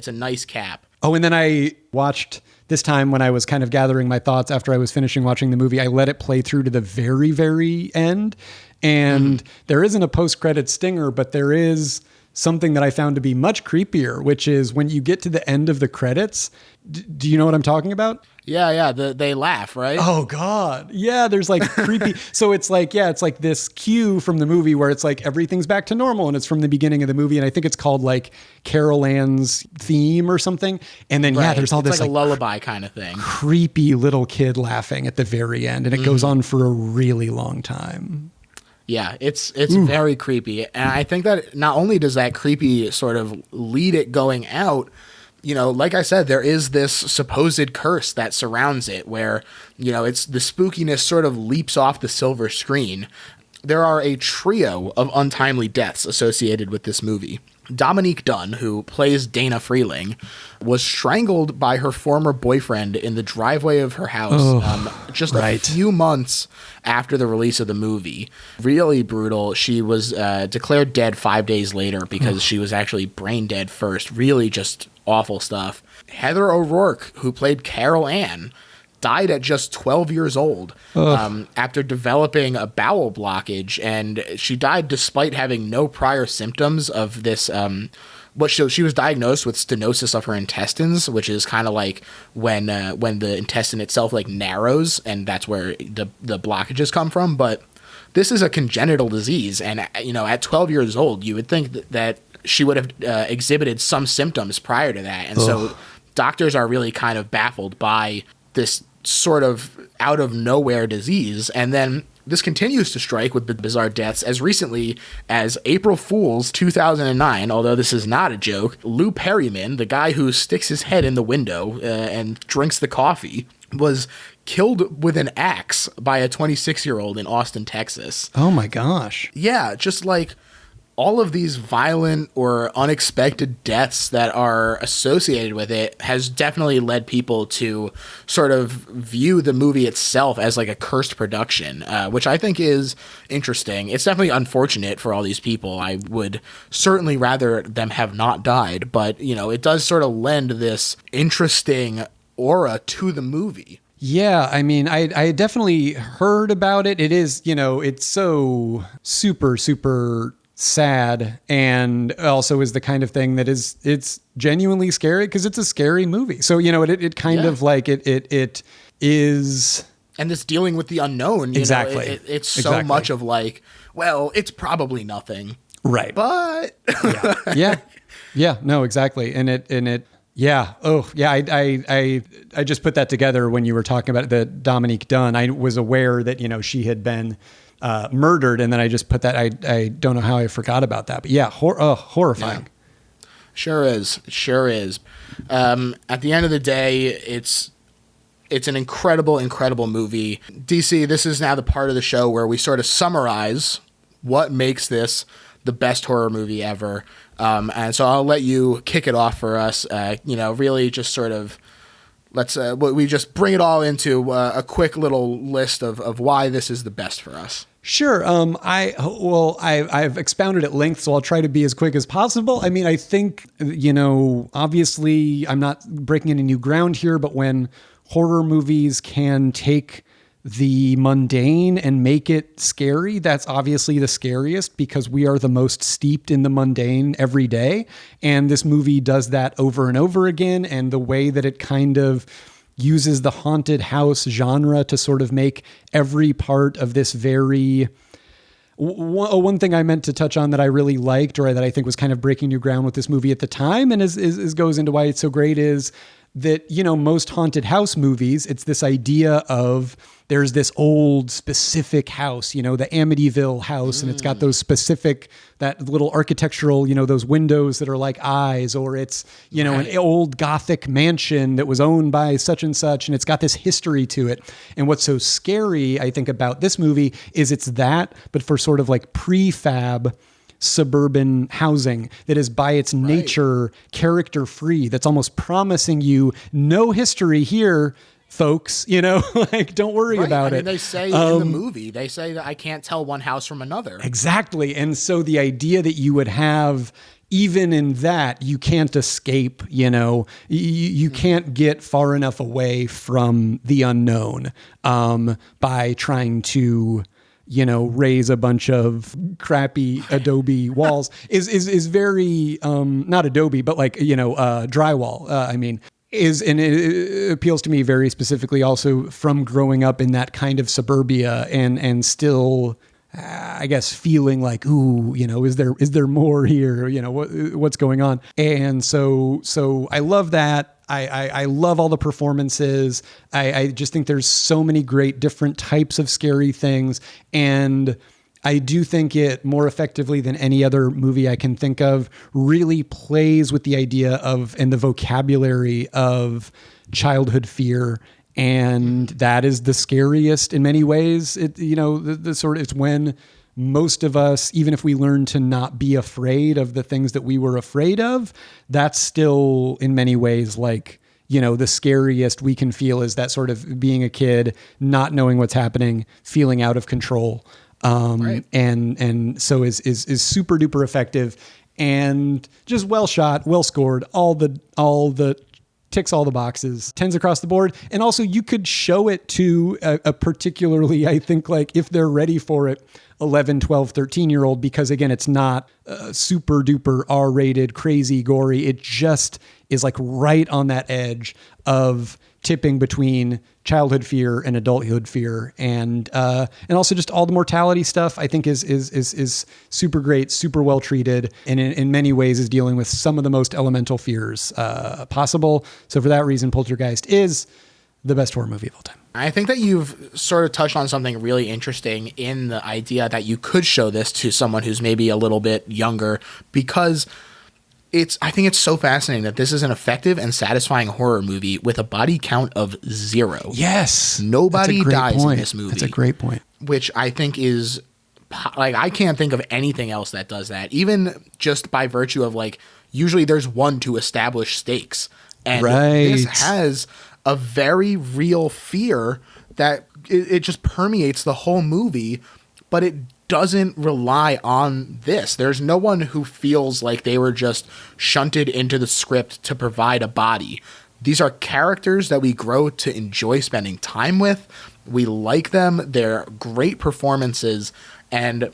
a nice cap. Oh, and then I watched this time when I was kind of gathering my thoughts after I was finishing watching the movie. I let it play through to the very, very end, and there isn't a post-credit stinger, but there is something that I found to be much creepier, which is when you get to the end of the credits. Do you know what I'm talking about? Yeah. They laugh, right? Oh God. Yeah. There's like creepy. So it's like this cue from the movie where it's like everything's back to normal and it's from the beginning of the movie. And I think it's called like Carol Ann's theme or something. And then, there's all this like a lullaby kind of thing. Creepy little kid laughing at the very end. And it goes on for a really long time. Yeah, it's very creepy. And I think that not only does that creepy sort of lead it going out, like I said, there is this supposed curse that surrounds it where, it's the spookiness sort of leaps off the silver screen. There are a trio of untimely deaths associated with this movie. Dominique Dunn, who plays Dana Freeling, was strangled by her former boyfriend in the driveway of her house a few months after the release of the movie. Really brutal. She was declared dead 5 days later because she was actually brain dead first. Really just awful stuff. Heather O'Rourke, who played Carol Ann, died at just 12 years old after developing a bowel blockage. And she died despite having no prior symptoms of this. She was diagnosed with stenosis of her intestines, which is kind of like when the intestine itself like narrows, and that's where the blockages come from. But this is a congenital disease. And, at 12 years old, you would think that she would have exhibited some symptoms prior to that. And so doctors are really kind of baffled by this sort of out of nowhere disease. And then this continues to strike with the bizarre deaths as recently as April Fool's 2009, although this is not a joke. Lou Perryman, the guy who sticks his head in the window and drinks the coffee, was killed with an axe by a 26-year-old in Austin, Texas. Oh my gosh. Yeah, just like all of these violent or unexpected deaths that are associated with it has definitely led people to sort of view the movie itself as like a cursed production, which I think is interesting. It's definitely unfortunate for all these people. I would certainly rather them have not died, but, it does sort of lend this interesting aura to the movie. Yeah, I mean, I definitely heard about it. It is, it's so super, super sad, and also is the kind of thing that it's genuinely scary because it's a scary movie. So, it kind of like it is. And this dealing with the unknown. Exactly. It's so much of like, well, it's probably nothing. Right. But. Yeah. No, exactly. And it. Yeah. Oh, yeah. I just put that together when you were talking about the Dominique Dunn. I was aware that, she had been murdered, and then I just put that. I don't know how I forgot about that, but yeah, horrifying. Yeah. Sure is. At the end of the day, it's an incredible movie. DC, this is now the part of the show where we sort of summarize what makes this the best horror movie ever. And so I'll let you kick it off for us. Really just sort of we just bring it all into a quick little list of why this is the best for us. Sure. I've expounded at length, so I'll try to be as quick as possible. I mean, I think, obviously I'm not breaking any new ground here, but when horror movies can take the mundane and make it scary, that's obviously the scariest because we are the most steeped in the mundane every day. And this movie does that over and over again. And the way that it kind of uses the haunted house genre to sort of make every part of this very... One thing I meant to touch on that I really liked, or that I think was kind of breaking new ground with this movie at the time, and is goes into why it's so great, is that, most haunted house movies, it's this idea of there's this old specific house, the Amityville house, and it's got those specific, that little architectural, those windows that are like eyes, or it's, an old Gothic mansion that was owned by such and such, and it's got this history to it. And what's so scary, I think, about this movie is it's that, but for sort of like prefab suburban housing that is by its nature character free, that's almost promising you no history here, folks, like, don't worry about it. They say in the movie, they say that I can't tell one house from another. Exactly. And so the idea that you would have, even in that, you can't escape, you can't get far enough away from the unknown by trying to raise a bunch of crappy Adobe walls is very, not Adobe, but like, drywall. And it appeals to me very specifically also from growing up in that kind of suburbia and still, I guess, feeling like, ooh, is there more here? What's going on? And so I love that. I love all the performances. I just think there's so many great different types of scary things. And I do think it, more effectively than any other movie I can think of, really plays with the idea of and the vocabulary of childhood fear. And that is the scariest in many ways. It's when most of us, even if we learn to not be afraid of the things that we were afraid of, that's still in many ways like, the scariest we can feel is that sort of being a kid, not knowing what's happening, feeling out of control. And so is super duper effective and just well shot, well scored. All the ticks all the boxes, 10s across the board. And also you could show it to a particularly, I think, like if they're ready for it, 11, 12, 13-year-old, because again, it's not super duper R-rated, crazy, gory. It just is like right on that edge of tipping between childhood fear and adulthood fear. And also just all the mortality stuff I think is super great, super well treated. And in many ways is dealing with some of the most elemental fears possible. So for that reason, Poltergeist is the best horror movie of all time. I think that you've sort of touched on something really interesting in the idea that you could show this to someone who's maybe a little bit younger, because I think it's so fascinating that this is an effective and satisfying horror movie with a body count of 0. Yes. Nobody dies in this movie. That's a great point. Which I think is, like, I can't think of anything else that does that, even just by virtue of, like, usually there's one to establish stakes. And this has a very real fear that it just permeates the whole movie, but it doesn't rely on this. There's no one who feels like they were just shunted into the script to provide a body. These are characters that we grow to enjoy spending time with. We like them. They're great performances, and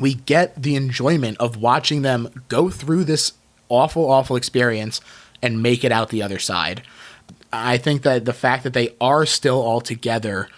we get the enjoyment of watching them go through this awful, awful experience and make it out the other side. I think that the fact that they are still all together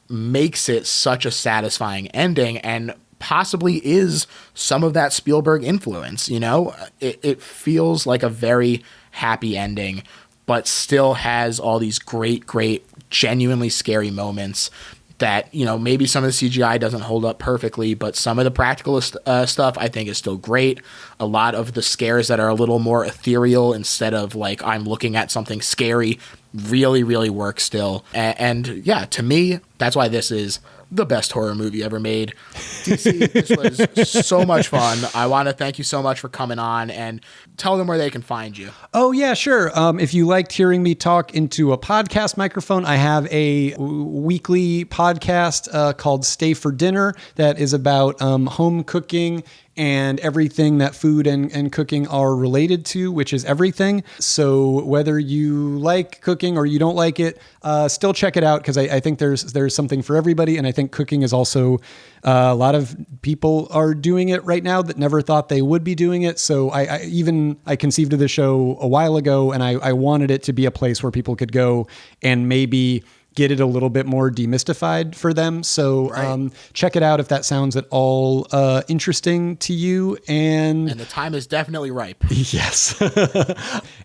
makes it such a satisfying ending, and possibly is some of that Spielberg influence. You know, it feels like a very happy ending, but still has all these great, great, genuinely scary moments that, you know, maybe some of the CGI doesn't hold up perfectly, but some of the practical stuff I think is still great. A lot of the scares that are a little more ethereal instead of like I'm looking at something scary really, really work still. And yeah, to me, that's why this is the best horror movie ever made. DC, this was so much fun. I want to thank you so much for coming on, and tell them where they can find you. Oh, yeah, sure. If you liked hearing me talk into a podcast microphone, I have a weekly podcast called Stay for Dinner that is about home cooking and everything that food and cooking are related to, which is everything. So whether you like cooking or you don't like it, still check it out, because I think there's something for everybody. And I think cooking is also, a lot of people are doing it right now that never thought they would be doing it. So I conceived of the show a while ago, and I wanted it to be a place where people could go and maybe get it a little bit more demystified for them. So check it out if that sounds at all interesting to you. And the time is definitely ripe. Yes.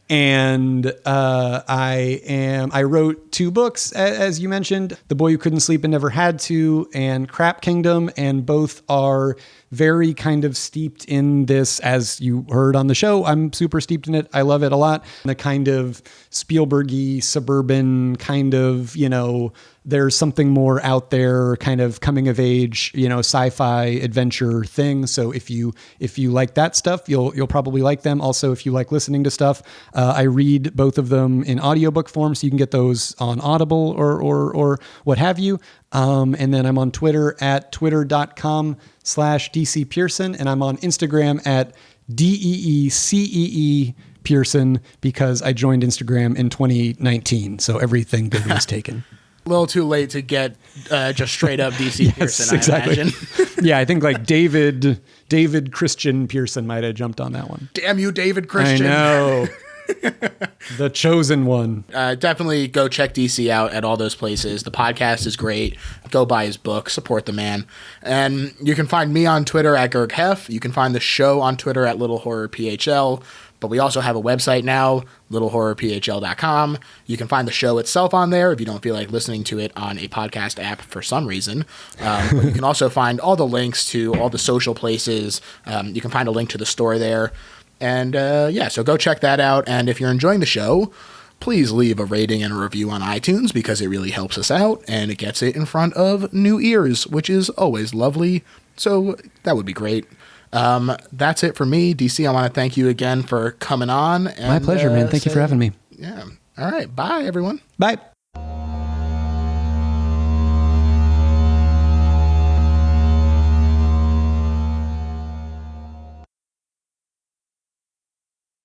And I wrote 2 books, as you mentioned, The Boy Who Couldn't Sleep and Never Had To, and Crap Kingdom. And both are very kind of steeped in this, as you heard on the show. I'm super steeped in it. I love it a lot. The kind of Spielberg-y, suburban kind of, you know, there's something more out there kind of coming of age, you know, sci-fi adventure thing. So if you like that stuff, you'll probably like them. Also, if you like listening to stuff, I read both of them in audiobook form, so you can get those on Audible or what have you. And then I'm on Twitter at twitter.com/DC Pierson. And I'm on Instagram at DEECEE Pierson, because I joined Instagram in 2019. So everything good was taken. A little too late to get just straight up DC Pierson, exactly. I imagine. Yeah, I think like David Christian Pierson might have jumped on that one. Damn you, David Christian. I know. The chosen one. Definitely go check DC out at all those places. The podcast is great. Go buy his book. Support the man. And you can find me on Twitter at Gerg Hef. You can find the show on Twitter at Little Horror PHL. But we also have a website now, littlehorrorphl.com. You can find the show itself on there if you don't feel like listening to it on a podcast app for some reason. But you can also find all the links to all the social places. You can find a link to the store there. And so go check that out. And if you're enjoying the show, please leave a rating and a review on iTunes, because it really helps us out and it gets it in front of new ears, which is always lovely. So that would be great. That's it for me. DC, I want to thank you again for coming on. And, my pleasure, man. Thank you for having me. Yeah. All right. Bye, everyone. Bye.